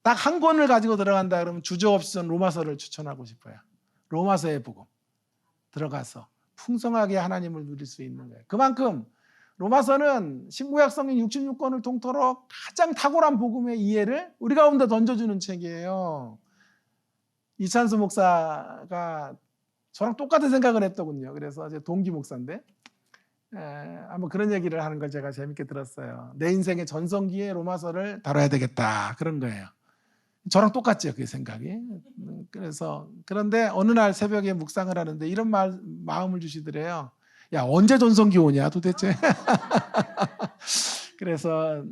딱 한 권을 가지고 들어간다 그러면 주저없이 전 로마서를 추천하고 싶어요. 로마서의 복음 들어가서 풍성하게 하나님을 누릴 수 있는 거예요. 그만큼 로마서는 신구약 성경 66권을 통틀어 가장 탁월한 복음의 이해를 우리 가운데 던져주는 책이에요. 이찬수 목사가 저랑 똑같은 생각을 했더군요. 그래서 제 동기 목사인데 한번 그런 얘기를 하는 걸 제가 재밌게 들었어요. 내 인생의 전성기에 로마서를 다뤄야 되겠다 그런 거예요. 저랑 똑같죠 그 생각이. 그래서 그런데 어느 날 새벽에 묵상을 하는데 이런 마음을 주시더래요. 야 언제 전성기 오냐 도대체. 그래서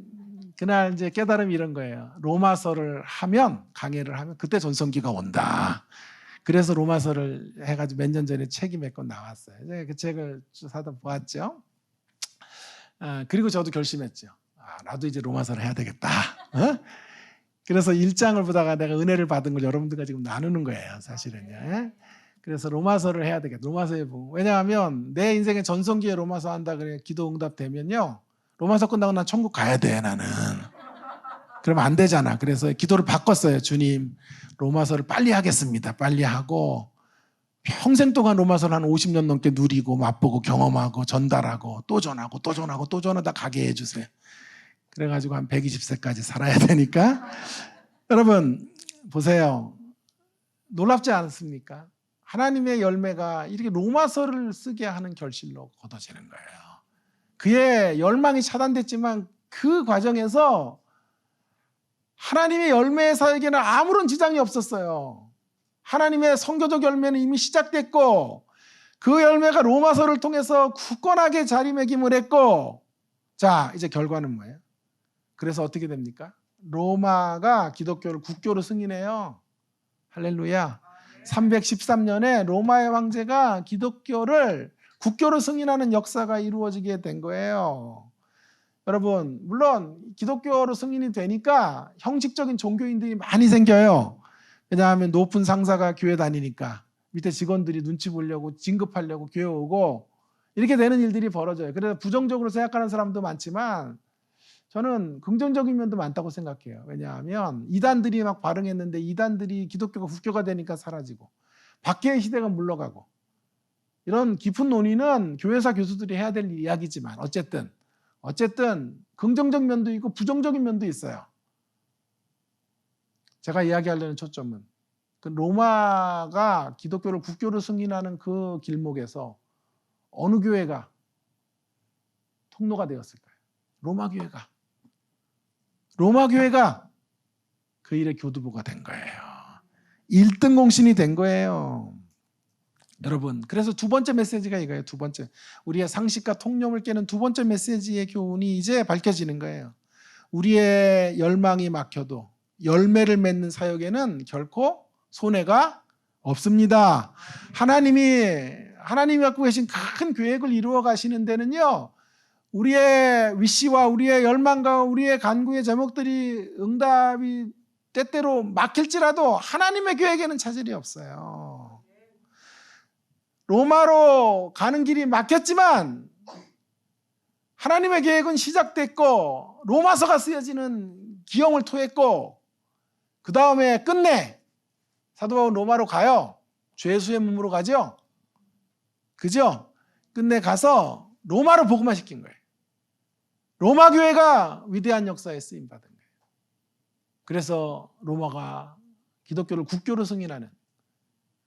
그날 이제 깨달음이 이런 거예요. 로마서를 하면 강해를 하면 그때 전성기가 온다. 그래서 로마서를 해가지고 몇 년 전에 책이 몇 권 나왔어요. 그 책을 사다 보았죠. 그리고 저도 결심했죠. 나도 이제 로마서를 해야 되겠다. 그래서 1장을 보다가 내가 은혜를 받은 걸 여러분들과 지금 나누는 거예요. 사실은요. 그래서 로마서를 해야 되겠다. 로마서에 보면 왜냐하면 내 인생의 전성기에 로마서 한다 그래 기도 응답 되면요. 로마서 끝나고 난 천국 가야 돼 나는. 그러면 안 되잖아. 그래서 기도를 바꿨어요. 주님 로마서를 빨리 하겠습니다. 빨리 하고 평생 동안 로마서를 한 50년 넘게 누리고 맛보고 경험하고 전달하고 또 전하고 또 전하고 또 전하다 가게 해주세요. 그래가지고 한 120세까지 살아야 되니까 여러분 보세요. 놀랍지 않습니까? 하나님의 열매가 이렇게 로마서를 쓰게 하는 결실로 거둬지는 거예요. 그의 열망이 차단됐지만 그 과정에서 하나님의 열매에서에게는 아무런 지장이 없었어요. 하나님의 선교적 열매는 이미 시작됐고 그 열매가 로마서를 통해서 굳건하게 자리매김을 했고 자 이제 결과는 뭐예요? 그래서 어떻게 됩니까? 로마가 기독교를 국교로 승인해요. 할렐루야. 313년에 로마의 황제가 기독교를 국교로 승인하는 역사가 이루어지게 된 거예요. 여러분 물론 기독교로 승인이 되니까 형식적인 종교인들이 많이 생겨요. 왜냐하면 높은 상사가 교회 다니니까 밑에 직원들이 눈치 보려고 진급하려고 교회 오고 이렇게 되는 일들이 벌어져요. 그래서 부정적으로 생각하는 사람도 많지만 저는 긍정적인 면도 많다고 생각해요. 왜냐하면 이단들이 막 발흥했는데 이단들이 기독교가 국교가 되니까 사라지고 박해의 시대가 물러가고 이런 깊은 논의는 교회사 교수들이 해야 될 이야기지만 어쨌든 긍정적 면도 있고 부정적인 면도 있어요. 제가 이야기하려는 초점은 그 로마가 기독교를 국교로 승인하는 그 길목에서 어느 교회가 통로가 되었을까요? 로마 교회가 그 일의 교두보가 된 거예요. 1등 공신이 된 거예요. 여러분, 그래서 두 번째 메시지가 이거예요. 두 번째, 우리의 상식과 통념을 깨는 두 번째 메시지의 교훈이 이제 밝혀지는 거예요. 우리의 열망이 막혀도 열매를 맺는 사역에는 결코 손해가 없습니다. 하나님이 갖고 계신 큰 계획을 이루어 가시는 데는요, 우리의 위시와 우리의 열망과 우리의 간구의 제목들이 응답이 때때로 막힐지라도 하나님의 계획에는 차질이 없어요. 로마로 가는 길이 막혔지만 하나님의 계획은 시작됐고 로마서가 쓰여지는 기형을 토했고 그 다음에 끝내 사도 바울은 로마로 가요. 죄수의 몸으로 가죠. 그죠? 끝내 가서 로마로 복음화 시킨 거예요. 로마 교회가 위대한 역사에 쓰임 받은 거예요. 그래서 로마가 기독교를 국교로 승인하는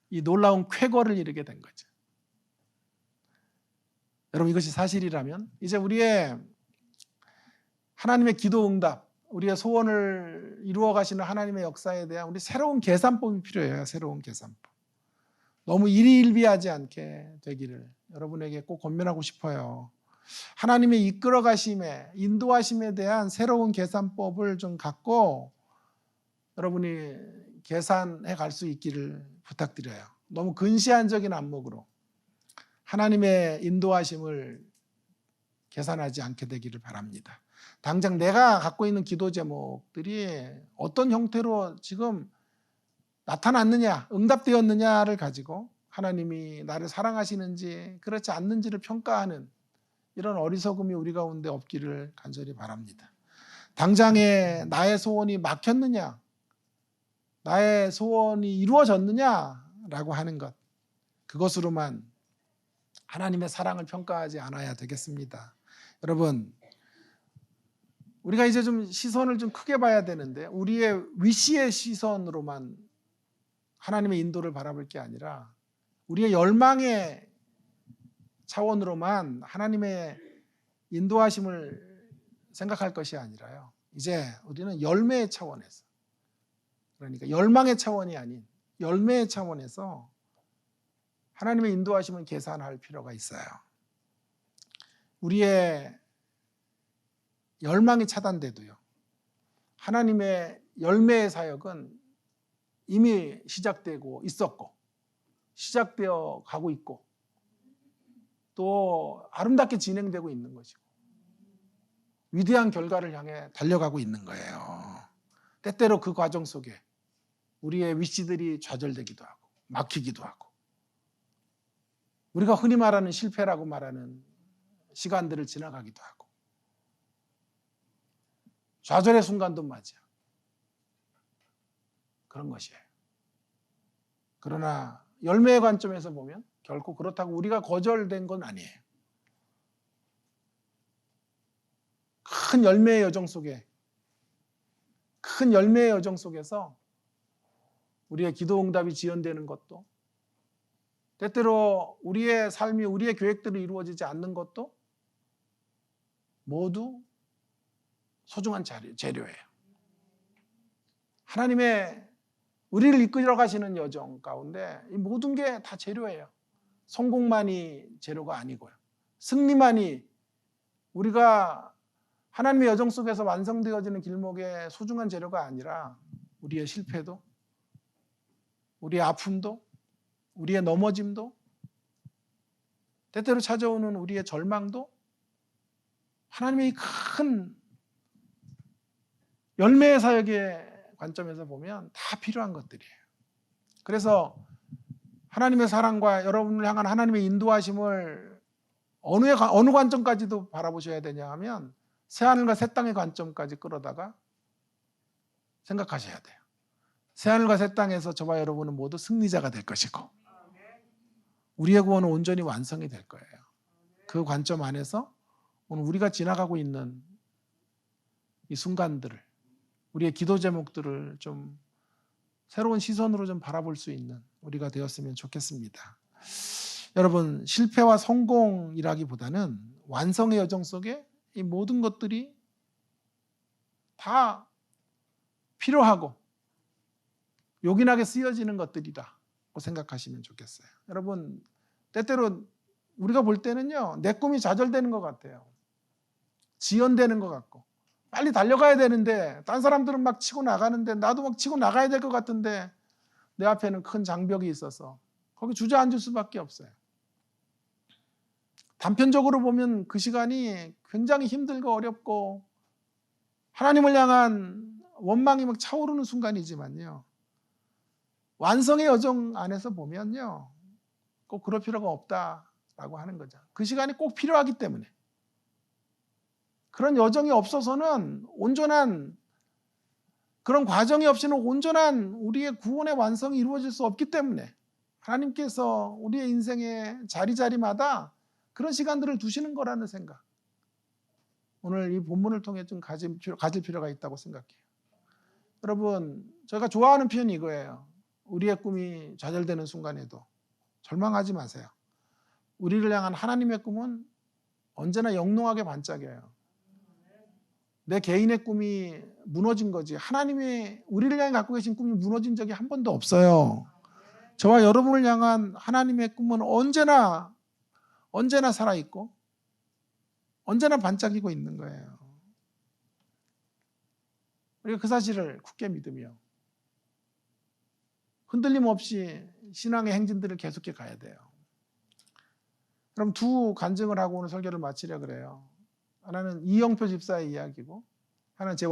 이 놀라운 쾌거를 이루게 된 거죠. 여러분, 이것이 사실이라면 이제 우리의 하나님의 기도 응답, 우리의 소원을 이루어 가시는 하나님의 역사에 대한 우리 새로운 계산법이 필요해요. 새로운 계산법. 너무 일희일비하지 않게 되기를 여러분에게 꼭 권면하고 싶어요. 하나님의 이끌어 가심에, 인도하심에 대한 새로운 계산법을 좀 갖고 여러분이 계산해 갈 수 있기를 부탁드려요. 너무 근시안적인 안목으로 하나님의 인도하심을 계산하지 않게 되기를 바랍니다. 당장 내가 갖고 있는 기도 제목들이 어떤 형태로 지금 나타났느냐, 응답되었느냐를 가지고 하나님이 나를 사랑하시는지 그렇지 않는지를 평가하는 이런 어리석음이 우리 가운데 없기를 간절히 바랍니다. 당장에 나의 소원이 막혔느냐, 나의 소원이 이루어졌느냐라고 하는 것, 그것으로만 하나님의 사랑을 평가하지 않아야 되겠습니다. 여러분, 우리가 이제 좀 시선을 좀 크게 봐야 되는데 우리의 위시의 시선으로만 하나님의 인도를 바라볼 게 아니라 우리의 열망의 차원으로만 하나님의 인도하심을 생각할 것이 아니라요. 이제 우리는 열매의 차원에서, 그러니까 열망의 차원이 아닌 열매의 차원에서 하나님의 인도하심을 계산할 필요가 있어요. 우리의 열망이 차단돼도요, 하나님의 열매의 사역은 이미 시작되고 있었고 시작되어 가고 있고 또 아름답게 진행되고 있는 것이고 위대한 결과를 향해 달려가고 있는 거예요. 때때로 그 과정 속에 우리의 위치들이 좌절되기도 하고 막히기도 하고 우리가 흔히 말하는 실패라고 말하는 시간들을 지나가기도 하고 좌절의 순간도 맞아. 그런 것이에요. 그러나 열매의 관점에서 보면 결코 그렇다고 우리가 거절된 건 아니에요. 큰 열매의 여정 속에서 우리의 기도 응답이 지연되는 것도, 때때로 우리의 삶이 우리의 계획대로 이루어지지 않는 것도 모두 소중한 재료예요. 하나님의 우리를 이끌어 가시는 여정 가운데 이 모든 게 다 재료예요. 성공만이 재료가 아니고요. 승리만이 우리가 하나님의 여정 속에서 완성되어지는 길목의 소중한 재료가 아니라 우리의 실패도, 우리의 아픔도, 우리의 넘어짐도, 때때로 찾아오는 우리의 절망도 하나님의 큰 열매의 사역의 관점에서 보면 다 필요한 것들이에요. 그래서 하나님의 사랑과 여러분을 향한 하나님의 인도하심을 어느 관점까지도 바라보셔야 되냐 하면 새하늘과 새 땅의 관점까지 끌어다가 생각하셔야 돼요. 새하늘과 새 땅에서 저와 여러분은 모두 승리자가 될 것이고 우리의 구원은 온전히 완성이 될 거예요. 그 관점 안에서 오늘 우리가 지나가고 있는 이 순간들을, 우리의 기도 제목들을 좀 새로운 시선으로 좀 바라볼 수 있는 우리가 되었으면 좋겠습니다. 여러분, 실패와 성공이라기보다는 완성의 여정 속에 이 모든 것들이 다 필요하고 요긴하게 쓰여지는 것들이라고 생각하시면 좋겠어요. 여러분, 때때로 우리가 볼 때는요, 내 꿈이 좌절되는 것 같아요. 지연되는 것 같고 빨리 달려가야 되는데 딴 사람들은 막 치고 나가는데 나도 막 치고 나가야 될 것 같은데 내 앞에는 큰 장벽이 있어서 거기 주저앉을 수밖에 없어요. 단편적으로 보면 그 시간이 굉장히 힘들고 어렵고 하나님을 향한 원망이 막 차오르는 순간이지만요, 완성의 여정 안에서 보면요, 꼭 그럴 필요가 없다라고 하는 거죠. 그 시간이 꼭 필요하기 때문에. 그런 여정이 없어서는 온전한, 그런 과정이 없이는 온전한 우리의 구원의 완성이 이루어질 수 없기 때문에 하나님께서 우리의 인생의 자리자리마다 그런 시간들을 두시는 거라는 생각, 오늘 이 본문을 통해 좀 가질 필요가 있다고 생각해요. 여러분, 저희가 좋아하는 표현이 이거예요. 우리의 꿈이 좌절되는 순간에도 절망하지 마세요. 우리를 향한 하나님의 꿈은 언제나 영롱하게 반짝여요. 내 개인의 꿈이 무너진 거지 하나님의 우리를 향해 갖고 계신 꿈이 무너진 적이 한 번도 없어요. 저와 여러분을 향한 하나님의 꿈은 언제나 살아있고 언제나 반짝이고 있는 거예요. 우리가 그 사실을 굳게 믿으며 흔들림 없이 신앙의 행진들을 계속해 가야 돼요. 그럼 두 간증을 하고 오늘 설교를 마치려 그래요. 하나는 이영표 집사의 이야기고 하나는 제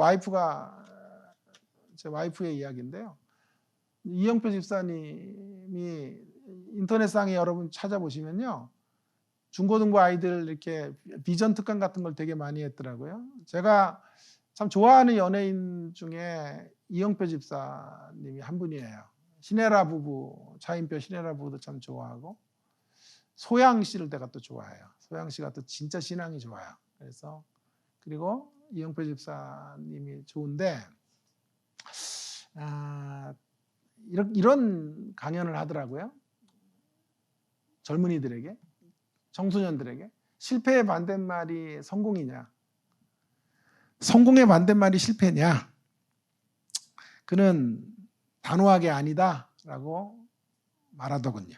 와이프의 이야기인데요. 이영표 집사님이 인터넷상에 여러분 찾아보시면요, 중고등부 아이들 이렇게 비전 특강 같은 걸 되게 많이 했더라고요. 제가 참 좋아하는 연예인 중에 이영표 집사님이 한 분이에요. 신혜라 부부, 차인표 신혜라 부부도 참 좋아하고 소양 씨를 내가 또 좋아해요. 소양 씨가 또 진짜 신앙이 좋아요. 그래서 그리고 이영표 집사님이 좋은데 이런 강연을 하더라고요. 젊은이들에게, 청소년들에게 실패의 반대말이 성공이냐, 성공의 반대말이 실패냐. 그는 단호하게 아니다라고 말하더군요.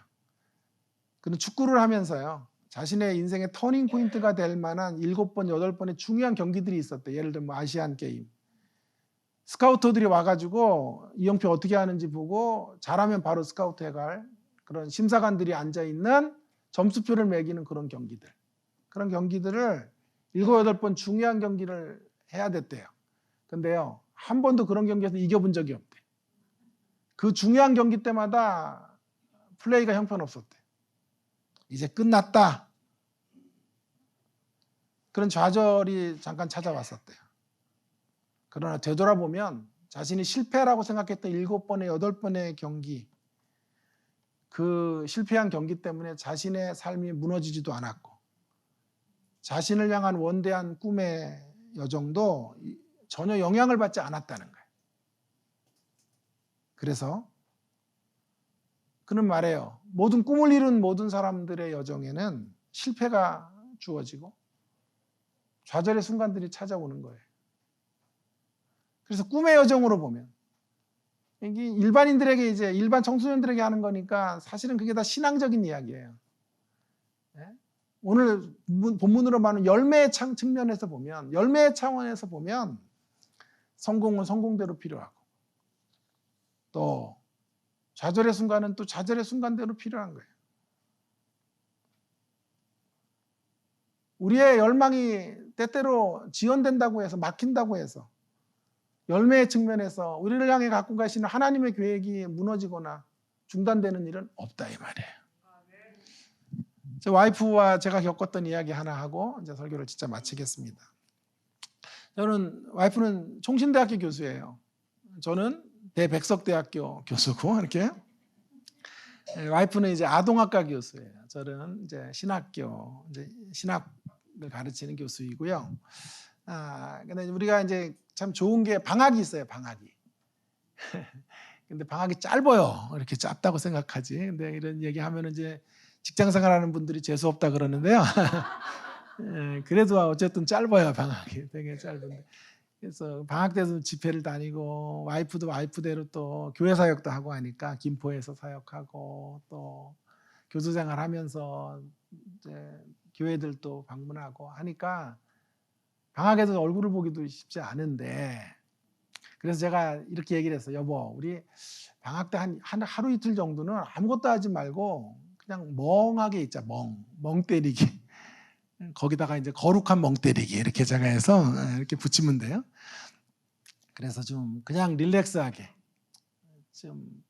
그는 축구를 하면서요, 자신의 인생의 터닝 포인트가 될 만한 7번, 8번의 중요한 경기들이 있었대요. 예를 들면 아시안 게임. 스카우터들이 와가지고 이영표 어떻게 하는지 보고 잘하면 바로 스카우트 해갈 그런 심사관들이 앉아있는 점수표를 매기는 그런 경기들. 그런 경기들을 7, 8번 중요한 경기를 해야 됐대요. 근데요, 한 번도 그런 경기에서 이겨본 적이 없대. 그 중요한 경기 때마다 플레이가 형편없었대. 이제 끝났다. 그런 좌절이 잠깐 찾아왔었대요. 그러나 되돌아보면 자신이 실패라고 생각했던 7번의 8번의 경기, 그 실패한 경기 때문에 자신의 삶이 무너지지도 않았고 자신을 향한 원대한 꿈의 여정도 전혀 영향을 받지 않았다는 거예요. 그래서 그는 말해요. 모든 꿈을 이룬 모든 사람들의 여정에는 실패가 주어지고 좌절의 순간들이 찾아오는 거예요. 그래서 꿈의 여정으로 보면 이게 일반인들에게, 이제 일반 청소년들에게 하는 거니까 사실은 그게 다 신앙적인 이야기예요. 오늘 본문으로 말하는 열매의 측면에서 보면, 열매의 차원에서 보면 성공은 성공대로 필요하고 또 좌절의 순간은 또 좌절의 순간대로 필요한 거예요. 우리의 열망이 때때로 지연된다고 해서, 막힌다고 해서 열매의 측면에서 우리를 향해 갖고 가시는 하나님의 계획이 무너지거나 중단되는 일은 없다 이 말이에요. 제 와이프와 제가 겪었던 이야기 하나 하고 이제 설교를 진짜 마치겠습니다. 와이프는 총신대학교 교수예요. 저는 대백석대학교 교수고 이렇게. 와이프는 이제 아동학과 교수예요. 저는 이제 신학교, 이제 신학을 가르치는 교수이고요. 근데 우리가 이제 참 좋은 게 방학이 있어요. 방학이. 근데 방학이 짧아요. 이렇게 짧다고 생각하지. 근데 이런 얘기하면 이제 직장 생활하는 분들이 재수 없다 그러는데요. 예, 그래도 어쨌든 짧아요, 방학이. 되게 짧은데. 그래서 방학 때도 집회를 다니고 와이프도 와이프대로 또 교회 사역도 하고 하니까 김포에서 사역하고 또 교수 생활하면서 이제 교회들도 방문하고 하니까 방학에도 얼굴을 보기도 쉽지 않은데, 그래서 제가 이렇게 얘기를 했어요. 여보, 우리 방학 때 한 하루 이틀 정도는 아무것도 하지 말고 그냥 멍하게 있자. 멍 때리기. 거기다가 이제 거룩한 멍 때리기 이렇게 제가 해서 이렇게 붙이면 돼요. 그래서 좀 그냥 릴렉스하게 좀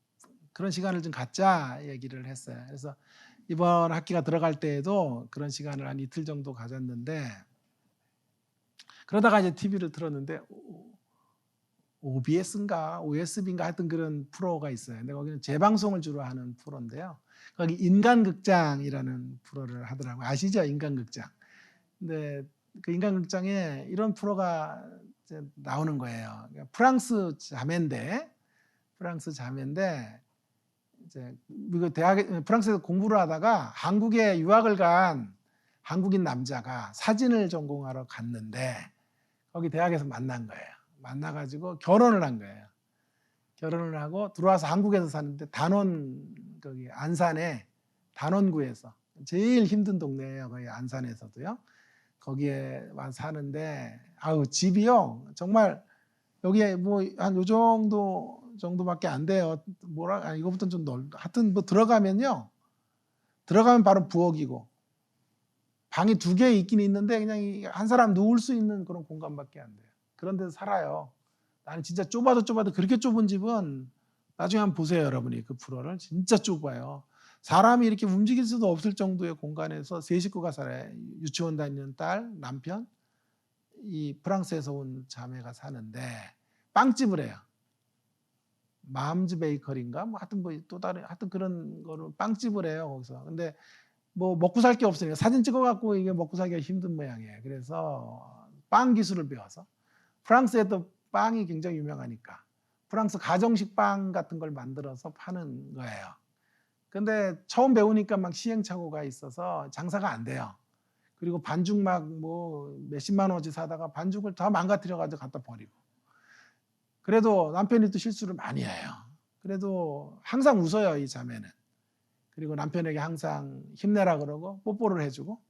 그런 시간을 좀 갖자 얘기를 했어요. 그래서 이번 학기가 들어갈 때에도 그런 시간을 한 이틀 정도 가졌는데, 그러다가 이제 TV를 틀었는데 OBS인가 OSB인가 하여튼 그런 프로가 있어요. 근데 거기는 재방송을 주로 하는 프로인데요. 거기 인간극장이라는 프로를 하더라고요. 아시죠? 인간극장. 근데 그 인간극장에 이런 프로가 이제 나오는 거예요. 프랑스 자매인데 이제 미국 대학에 프랑스에서 공부를 하다가 한국에 유학을 간 한국인 남자가 사진을 전공하러 갔는데 거기 대학에서 만난 거예요. 만나가지고 결혼을 한 거예요. 결혼을 하고 들어와서 한국에서 사는데 거기 안산에 단원구에서 제일 힘든 동네예요. 거기 안산에서도요. 거기에 와서 사는데 집이요 정말 여기에 뭐 한 요 정도밖에 안 돼요. 이거부터 좀 하여튼 뭐 들어가면 바로 부엌이고 방이 2개 있긴 있는데 그냥 한 사람 누울 수 있는 그런 공간밖에 안 돼요. 그런 데서 살아요. 나는 진짜 좁아도 그렇게 좁은 집은 나중에 한번 보세요, 여러분이. 그 프로를 진짜 좁아요. 사람이 이렇게 움직일 수도 없을 정도의 공간에서 3식구가 살아요. 유치원 다니는 딸, 남편, 이 프랑스에서 온 자매가 사는데 빵집을 해요. 맘즈 베이커리인가 뭐 하여튼 뭐 또 다른 하여튼 그런 거를 빵집을 해요, 거기서. 근데 뭐 먹고 살 게 없으니까 사진 찍어갖고 이게 먹고 살기가 힘든 모양이에요. 그래서 빵 기술을 배워서 프랑스에도 빵이 굉장히 유명하니까 프랑스 가정식 빵 같은 걸 만들어서 파는 거예요. 근데 처음 배우니까 막 시행착오가 있어서 장사가 안 돼요. 그리고 반죽 막 뭐 몇십만 원어치 사다가 반죽을 다 망가뜨려가지고 갖다 버리고. 그래도 남편이 또 실수를 많이 해요. 그래도 항상 웃어요, 이 자매는. 그리고 남편에게 항상 힘내라 그러고 뽀뽀를 해주고,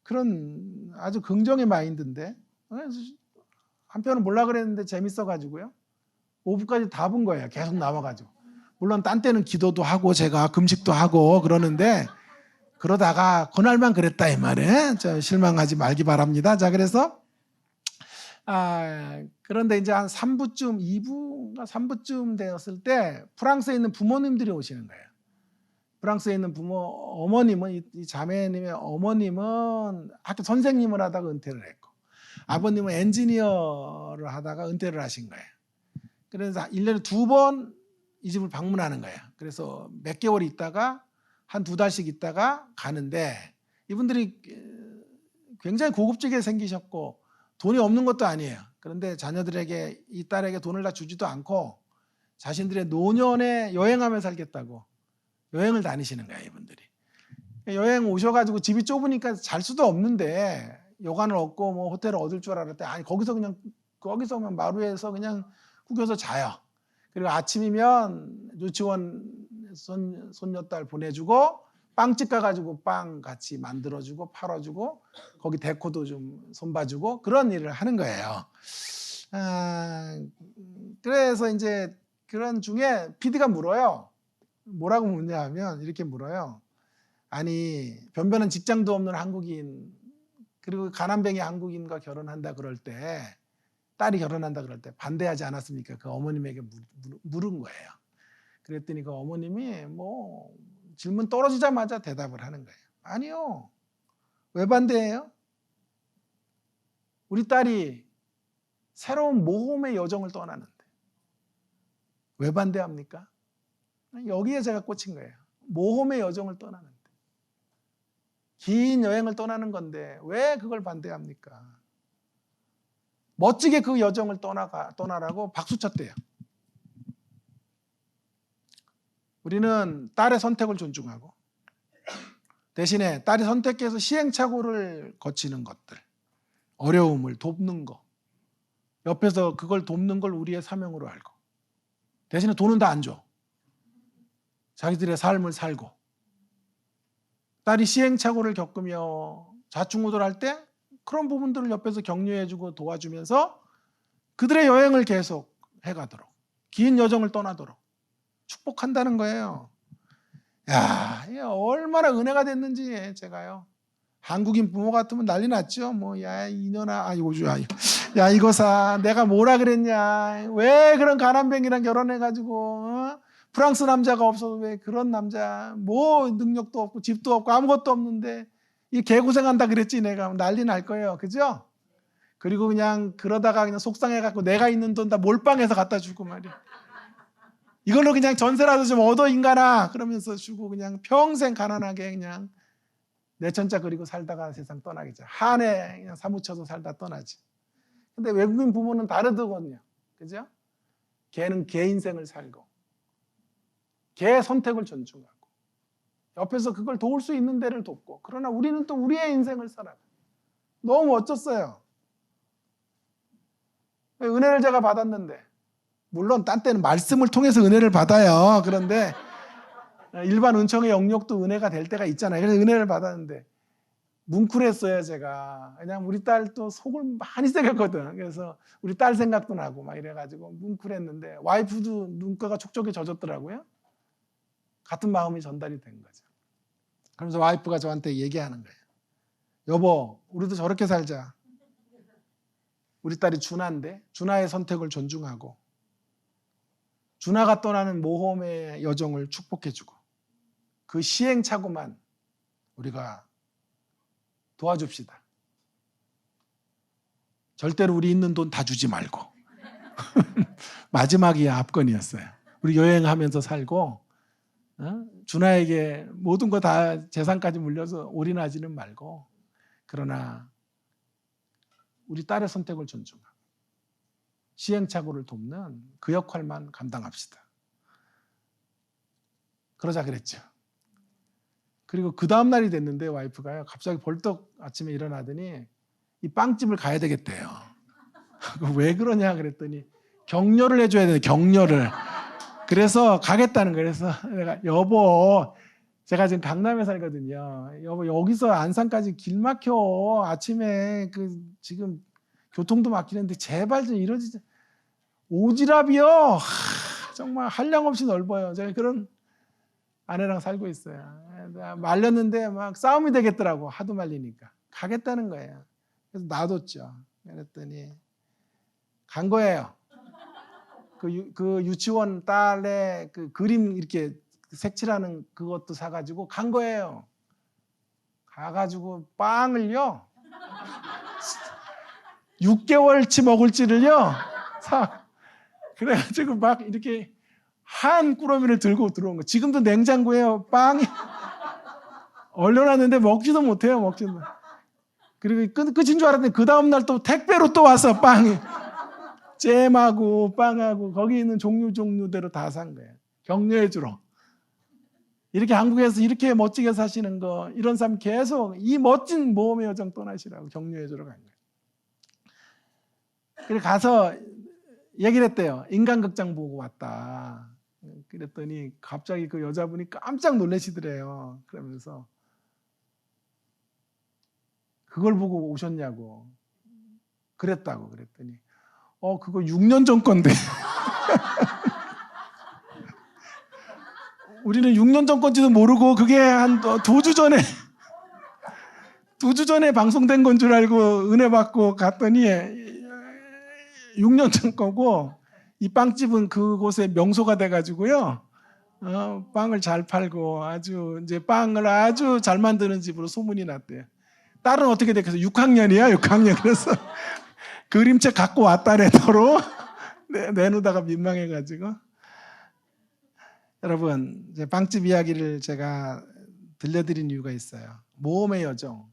그런 아주 긍정의 마인드인데, 한편은 몰라 그랬는데 재밌어가지고요. 오후까지 다 본 거예요. 계속 나와가지고. 물론 딴 때는 기도도 하고 제가 금식도 하고 그러는데, 그러다가 그날만 그랬다 이 말에 실망하지 말기 바랍니다. 자, 그래서 그런데 이제 한 3부쯤 2부가 3부쯤 되었을 때 프랑스에 있는 부모님들이 오시는 거예요. 프랑스에 있는 어머님은 이 자매님의 어머님은 학교 선생님을 하다가 은퇴를 했고, 아버님은 엔지니어를 하다가 은퇴를 하신 거예요. 그래서 1년에 2번 이 집을 방문하는 거예요. 그래서 몇 개월 있다가 한 2달씩 있다가 가는데, 이분들이 굉장히 고급지게 생기셨고 돈이 없는 것도 아니에요. 그런데 자녀들에게 이 딸에게 돈을 다 주지도 않고 자신들의 노년에 여행하며 살겠다고 여행을 다니시는 거예요, 이분들이. 여행 오셔가지고 집이 좁으니까 잘 수도 없는데 여관을 얻고 뭐 호텔을 얻을 줄 알았대. 아니, 거기서 그냥 마루에서 그냥 구겨서 자요. 그리고 아침이면 유치원 손녀딸 보내주고 빵집 가가지고 빵 같이 만들어주고 팔아주고 거기 데코도 좀 손봐주고 그런 일을 하는 거예요. 그래서 이제 그런 중에 PD가 물어요. 뭐라고 묻냐 하면 이렇게 물어요. 아니, 변변한 직장도 없는 한국인, 그리고 가난뱅이 한국인과 결혼한다 그럴 때, 딸이 결혼한다 그럴 때 반대하지 않았습니까? 그 어머님에게 물은 거예요. 그랬더니 그 어머님이 뭐 질문 떨어지자마자 대답을 하는 거예요. 아니요. 왜 반대해요? 우리 딸이 새로운 모험의 여정을 떠나는데 왜 반대합니까? 여기에 제가 꽂힌 거예요. 모험의 여정을 떠나는데, 긴 여행을 떠나는 건데 왜 그걸 반대합니까? 멋지게 그 여정을 떠나라고 박수 쳤대요. 우리는 딸의 선택을 존중하고 대신에 딸이 선택해서 시행착오를 거치는 것들, 어려움을 돕는 거, 옆에서 그걸 돕는 걸 우리의 사명으로 알고, 대신에 돈은 다 안 줘. 자기들의 삶을 살고, 딸이 시행착오를 겪으며 좌충우돌할 때 그런 부분들을 옆에서 격려해주고 도와주면서 그들의 여행을 계속 해가도록, 긴 여정을 떠나도록 축복한다는 거예요. 야, 이게 얼마나 은혜가 됐는지 제가요. 한국인 부모 같으면 난리 났죠. 뭐, 야, 이년아, 아이고, 야, 이거 사. 내가 뭐라 그랬냐. 왜 그런 가난뱅이랑 결혼해가지고, 어? 프랑스 남자가 없어도 왜 그런 남자, 뭐, 능력도 없고, 집도 없고, 아무것도 없는데, 이 개고생한다 그랬지, 내가. 난리 날 거예요. 그죠? 그리고 그냥 그러다가 그냥 속상해갖고 내가 있는 돈 다 몰빵해서 갖다 주고 말이야. 이걸로 그냥 전세라도 좀 얻어 인간아 그러면서 주고 그냥 평생 가난하게 그냥 내천자 그리고 살다가 세상 떠나겠죠. 한해 그냥 사무쳐서 살다 떠나지. 근데 외국인 부모는 다르더군요. 그죠? 걔는 걔 인생을 살고 걔 선택을 존중하고 옆에서 그걸 도울 수 있는 데를 돕고, 그러나 우리는 또 우리의 인생을 살아가. 너무 멋졌어요. 은혜를 제가 받았는데, 물론 딴 때는 말씀을 통해서 은혜를 받아요. 그런데 일반 은총의 영역도 은혜가 될 때가 있잖아요. 그래서 은혜를 받았는데 뭉클했어요. 제가 그냥 우리 딸 또 속을 많이 새겼거든. 그래서 우리 딸 생각도 나고 막 이래가지고 뭉클했는데, 와이프도 눈가가 촉촉해 젖었더라고요. 같은 마음이 전달이 된 거죠. 그러면서 와이프가 저한테 얘기하는 거예요. 여보, 우리도 저렇게 살자. 우리 딸이 준하인데 준하의 선택을 존중하고 준하가 떠나는 모험의 여정을 축복해주고 그 시행착오만 우리가 도와줍시다. 절대로 우리 있는 돈 다 주지 말고 마지막이 압권이었어요. 우리 여행하면서 살고 준하에게 모든 거 다 재산까지 물려서 올인하지는 말고, 그러나 우리 딸의 선택을 존중하고 시행착오를 돕는 그 역할만 감당합시다. 그러자 그랬죠. 그리고 그 다음 날이 됐는데 와이프가요, 갑자기 벌떡 아침에 일어나더니 이 빵집을 가야 되겠대요. 왜 그러냐 그랬더니 격려를 해줘야 되는데, 격려를. 그래서 가겠다는 거예요. 그래서 내가, 여보, 제가 지금 강남에 살거든요. 여보, 여기서 안산까지 길 막혀. 아침에 지금 교통도 막히는데 제발 좀 이러지. 오지랖이요. 정말 한량없이 넓어요. 제가 그런 아내랑 살고 있어요. 말렸는데 막 싸움이 되겠더라고. 하도 말리니까. 가겠다는 거예요. 그래서 놔뒀죠. 그랬더니 간 거예요. 그 유치원 딸의 그 그림 이렇게 색칠하는 그것도 사가지고 간 거예요. 가가지고 빵을요 6개월치 먹을지를요 사. 그래가지고 막 이렇게 한 꾸러미를 들고 들어온 거. 지금도 냉장고에 빵이 얼려놨는데 먹지도 못해요. 먹지도 못. 그리고 끝인 줄 알았더니 그 다음날 또 택배로 또 와서 빵이, 잼하고 빵하고 거기 있는 종류대로 다 산 거예요. 격려해 주러. 이렇게 한국에서 이렇게 멋지게 사시는 거, 이런 삶 계속 이 멋진 모험의 여정 떠나시라고 격려해 주러 간 거예요. 그래서 가서 얘기를 했대요. 인간극장 보고 왔다. 그랬더니 갑자기 그 여자분이 깜짝 놀라시더래요. 그러면서 그걸 보고 오셨냐고. 그랬다고. 그랬더니 그거 6년 전 건데. 우리는 6년 전 건지도 모르고 그게 한 2주 전에 방송된 건 줄 알고 은혜 받고 갔더니 6년 전 거고, 이 빵집은 그곳에 명소가 돼가지고요. 빵을 잘 팔고 아주 이제 빵을 아주 잘 만드는 집으로 소문이 났대요. 딸은 어떻게 됐겠어? 6학년이야, 6학년. 그래서 그림책 갖고 왔다네, 서로. 내놓다가 민망해가지고. 여러분, 이제 빵집 이야기를 제가 들려드린 이유가 있어요. 모험의 여정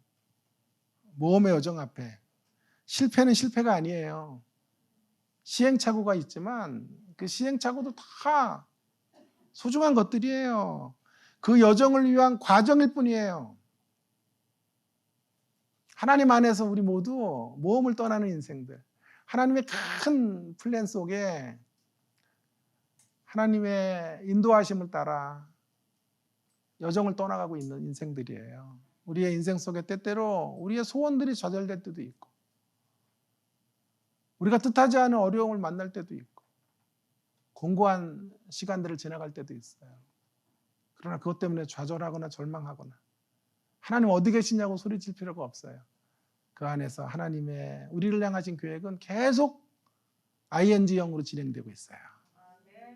앞에 실패는 실패가 아니에요. 시행착오가 있지만 그 시행착오도 다 소중한 것들이에요. 그 여정을 위한 과정일 뿐이에요. 하나님 안에서 우리 모두 모험을 떠나는 인생들, 하나님의 큰 플랜 속에 하나님의 인도하심을 따라 여정을 떠나가고 있는 인생들이에요. 우리의 인생 속에 때때로 우리의 소원들이 좌절될 때도 있고, 우리가 뜻하지 않은 어려움을 만날 때도 있고, 공고한 시간들을 지나갈 때도 있어요. 그러나 그것 때문에 좌절하거나 절망하거나 하나님 어디 계시냐고 소리칠 필요가 없어요. 그 안에서 하나님의 우리를 향하신 계획은 계속 ING형으로 진행되고 있어요.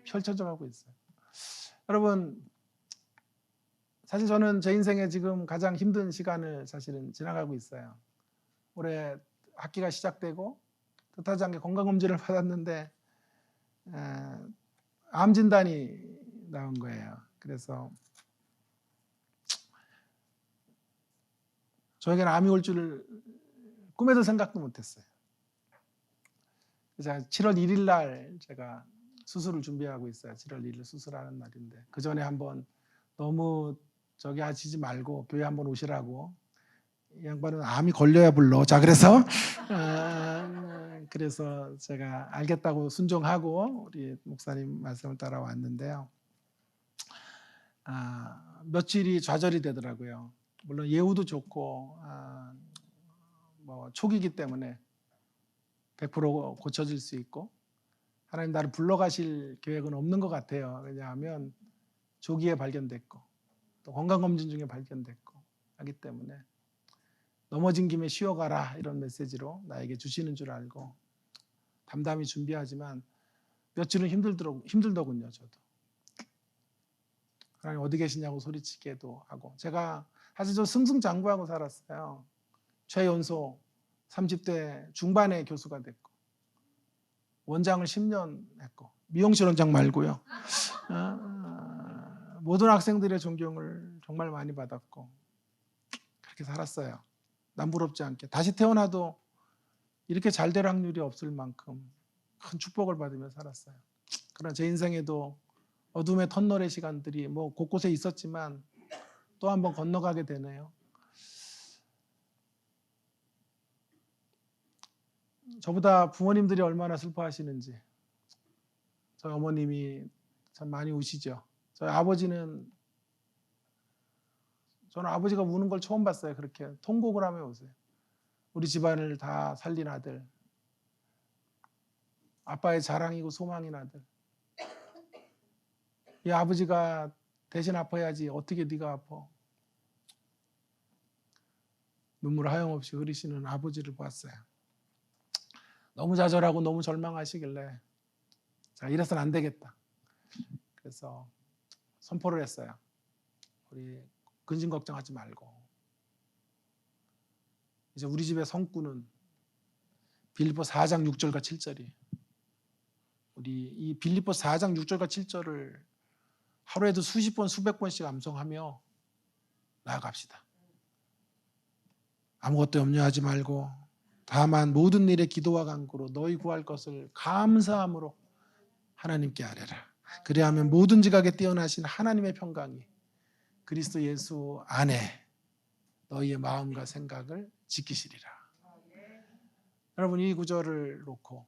펼쳐져 가고 있어요. 여러분, 사실 저는 제 인생에 지금 가장 힘든 시간을 사실은 지나가고 있어요. 올해 학기가 시작되고 뜻하지 않게 건강검진을 받았는데 암 진단이 나온 거예요. 그래서 저에게는 암이 올 줄을 꿈에도 생각도 못했어요. 그래서 7월 1일 날 제가 수술을 준비하고 있어요. 7월 1일 수술하는 날인데 그 전에 한번 너무 저기 하시지 말고 교회 한번 오시라고, 이 양반은 암이 걸려야 불러. 자, 그래서 제가 알겠다고 순종하고 우리 목사님 말씀을 따라왔는데요. 며칠이 좌절이 되더라고요. 물론 예후도 좋고 뭐 초기이기 때문에 100% 고쳐질 수 있고 하나님 나를 불러가실 계획은 없는 것 같아요. 왜냐하면 조기에 발견됐고 또 건강검진 중에 발견됐고 하기 때문에 넘어진 김에 쉬어가라, 이런 메시지로 나에게 주시는 줄 알고 담담히 준비하지만 며칠은 힘들더군요. 저도 하나님 어디 계시냐고 소리치기도 하고, 제가 사실 저 승승장구하고 살았어요. 최연소 30대 중반에 교수가 됐고 원장을 10년 했고, 미용실 원장 말고요. 모든 학생들의 존경을 정말 많이 받았고 그렇게 살았어요. 남부럽지 않게. 다시 태어나도 이렇게 잘 될 확률이 없을 만큼 큰 축복을 받으며 살았어요. 그러나 제 인생에도 어둠의 터널의 시간들이 뭐 곳곳에 있었지만 또 한번 건너가게 되네요. 저보다 부모님들이 얼마나 슬퍼하시는지. 저희 어머님이 참 많이 우시죠. 저희 아버지는, 저는 아버지가 우는 걸 처음 봤어요. 그렇게 통곡을 하며 우세요. 우리 집안을 다 살린 아들, 아빠의 자랑이고 소망인 아들, 이 아버지가 대신 아파야지 어떻게 네가 아파. 눈물 하염없이 흐리시는 아버지를 봤어요. 너무 좌절하고 너무 절망하시길래 자, 이래서는 안 되겠다. 그래서 선포를 했어요. 우리 근심 걱정하지 말고 이제 우리 집의 성구는 빌립보 4장 6절과 7절이, 우리 이 빌립보 4장 6절과 7절을 하루에도 수십 번 수백 번씩 암송하며 나아갑시다. 아무것도 염려하지 말고 다만 모든 일에 기도와 간구로 너희 구할 것을 감사함으로 하나님께 아뢰라. 그리하면 모든 지각에 뛰어나신 하나님의 평강이 그리스도 예수 안에 너희의 마음과 생각을 지키시리라. 여러분, 이 구절을 놓고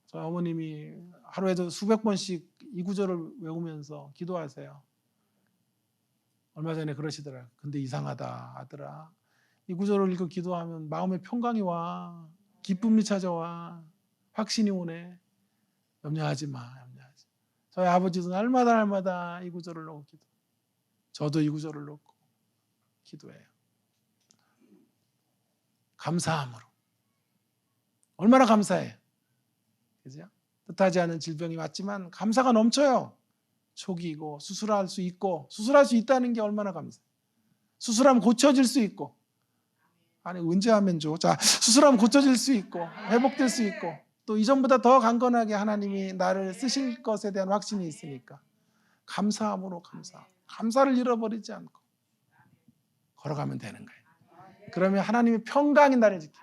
저희 어머님이 하루에도 수백 번씩 이 구절을 외우면서 기도하세요. 얼마 전에 그러시더라. 근데 이상하다 아들아, 이 구절을 읽고 기도하면 마음에 평강이 와, 기쁨이 찾아와, 확신이 오네. 염려하지 마, 염려하지. 저희 아버지도 날마다 이 구절을 놓고 기도. 저도 이 구절을 놓고 기도해요. 감사함으로. 얼마나 감사해요. 그죠? 뜻하지 않은 질병이 왔지만 감사가 넘쳐요. 초기이고 수술할 수 있고, 수술할 수 있다는 게 얼마나 감사해요. 수술하면 고쳐질 수 있고, 아니 언제 하면 줘. 자, 수술하면 고쳐질 수 있고 회복될 수 있고 또 이전보다 더 강건하게 하나님이 나를 쓰실 것에 대한 확신이 있으니까 감사함으로 감사를 잃어버리지 않고 걸어가면 되는 거예요. 그러면 하나님의 평강이 나를 지켜.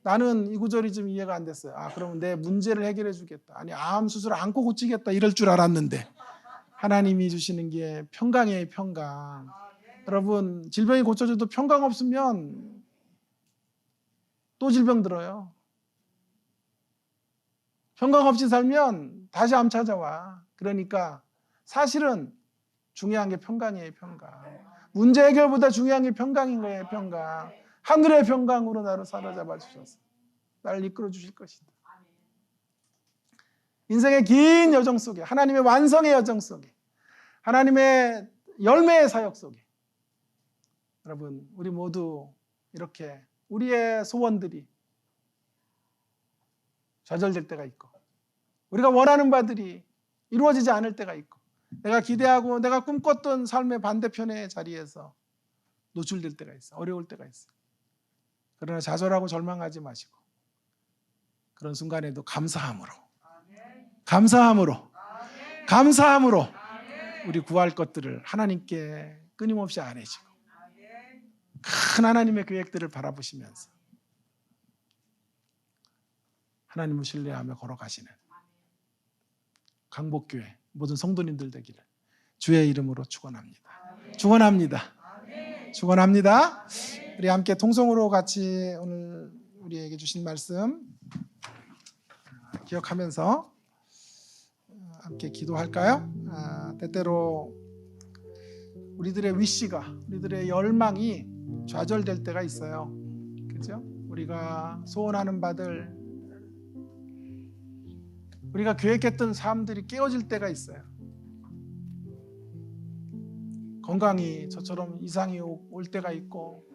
나는 이 구절이 좀 이해가 안 됐어요. 그러면 내 문제를 해결해 주겠다. 아니 암 수술 안고 고치겠다 이럴 줄 알았는데 하나님이 주시는 게 평강이에요. 평강. 여러분, 질병이 고쳐져도 평강 없으면 또 질병 들어요. 평강 없이 살면 다시 암 찾아와. 그러니까 사실은 중요한 게 평강이에요. 평강. 문제 해결보다 중요한 게 평강인 거예요. 평강. 하늘의 평강으로 나를 사로잡아 주셔서 나를 이끌어 주실 것이다. 인생의 긴 여정 속에, 하나님의 완성의 여정 속에, 하나님의 열매의 사역 속에, 여러분 우리 모두 이렇게 우리의 소원들이 좌절될 때가 있고, 우리가 원하는 바들이 이루어지지 않을 때가 있고, 내가 기대하고 내가 꿈꿨던 삶의 반대편의 자리에서 노출될 때가 있어. 어려울 때가 있어. 그러나 좌절하고 절망하지 마시고, 그런 순간에도 감사함으로 우리 구할 것들을 하나님께 끊임없이 아뢰시고, 큰 하나님의 계획들을 바라보시면서 하나님을 신뢰하며 걸어가시는 강복교회 모든 성도님들 되기를 주의 이름으로 축원합니다. 우리 함께 통성으로 같이 오늘 우리에게 주신 말씀 기억하면서 함께 기도할까요? 때때로 우리들의 위시가, 우리들의 열망이 좌절될 때가 있어요. 그렇죠? 우리가 소원하는 바들, 우리가 계획했던 삶들이 깨어질 때가 있어요. 건강이 저처럼 이상이 올 때가 있고,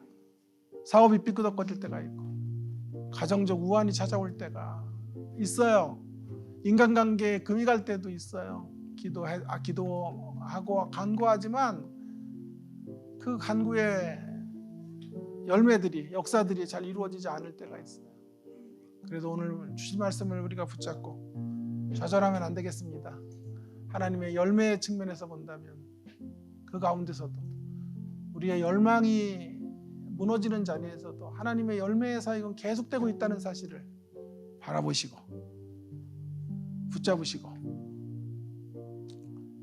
사업이 삐끄덕거릴 때가 있고, 가정적 우환이 찾아올 때가 있어요. 인간관계에 금이 갈 때도 있어요. 기도하고 간구하지만 그 간구의 열매들이, 역사들이 잘 이루어지지 않을 때가 있어요. 그래서 오늘 주신 말씀을 우리가 붙잡고 좌절하면 안 되겠습니다. 하나님의 열매의 측면에서 본다면 그 가운데서도 우리의 열망이 무너지는 자리에서도 하나님의 열매의 사역은 계속되고 있다는 사실을 바라보시고 붙잡으시고,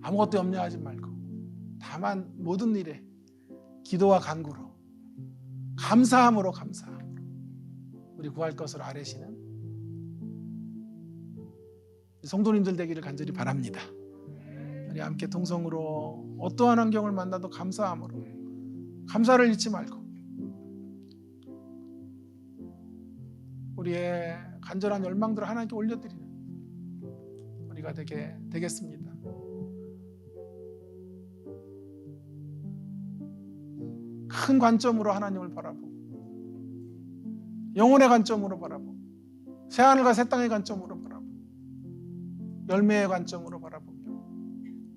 아무것도 염려하지 말고 다만 모든 일에 기도와 간구로 감사함으로 우리 구할 것을 아뢰시는 성도님들 되기를 간절히 바랍니다. 우리 함께 통성으로 어떠한 환경을 만나도 감사함으로, 감사를 잊지 말고 우리의 간절한 열망들을 하나님께 올려드리는 우리가 되겠습니다. 큰 관점으로 하나님을 바라보고, 영혼의 관점으로 바라보고, 새하늘과 새 땅의 관점으로 바라보고, 열매의 관점으로 바라보며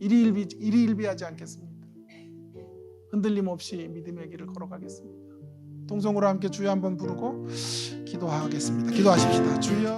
일희일비하지 않겠습니다. 흔들림 없이 믿음의 길을 걸어가겠습니다. 통성으로 함께 주여 한번 부르고 기도하겠습니다. 기도하십시다. 주여.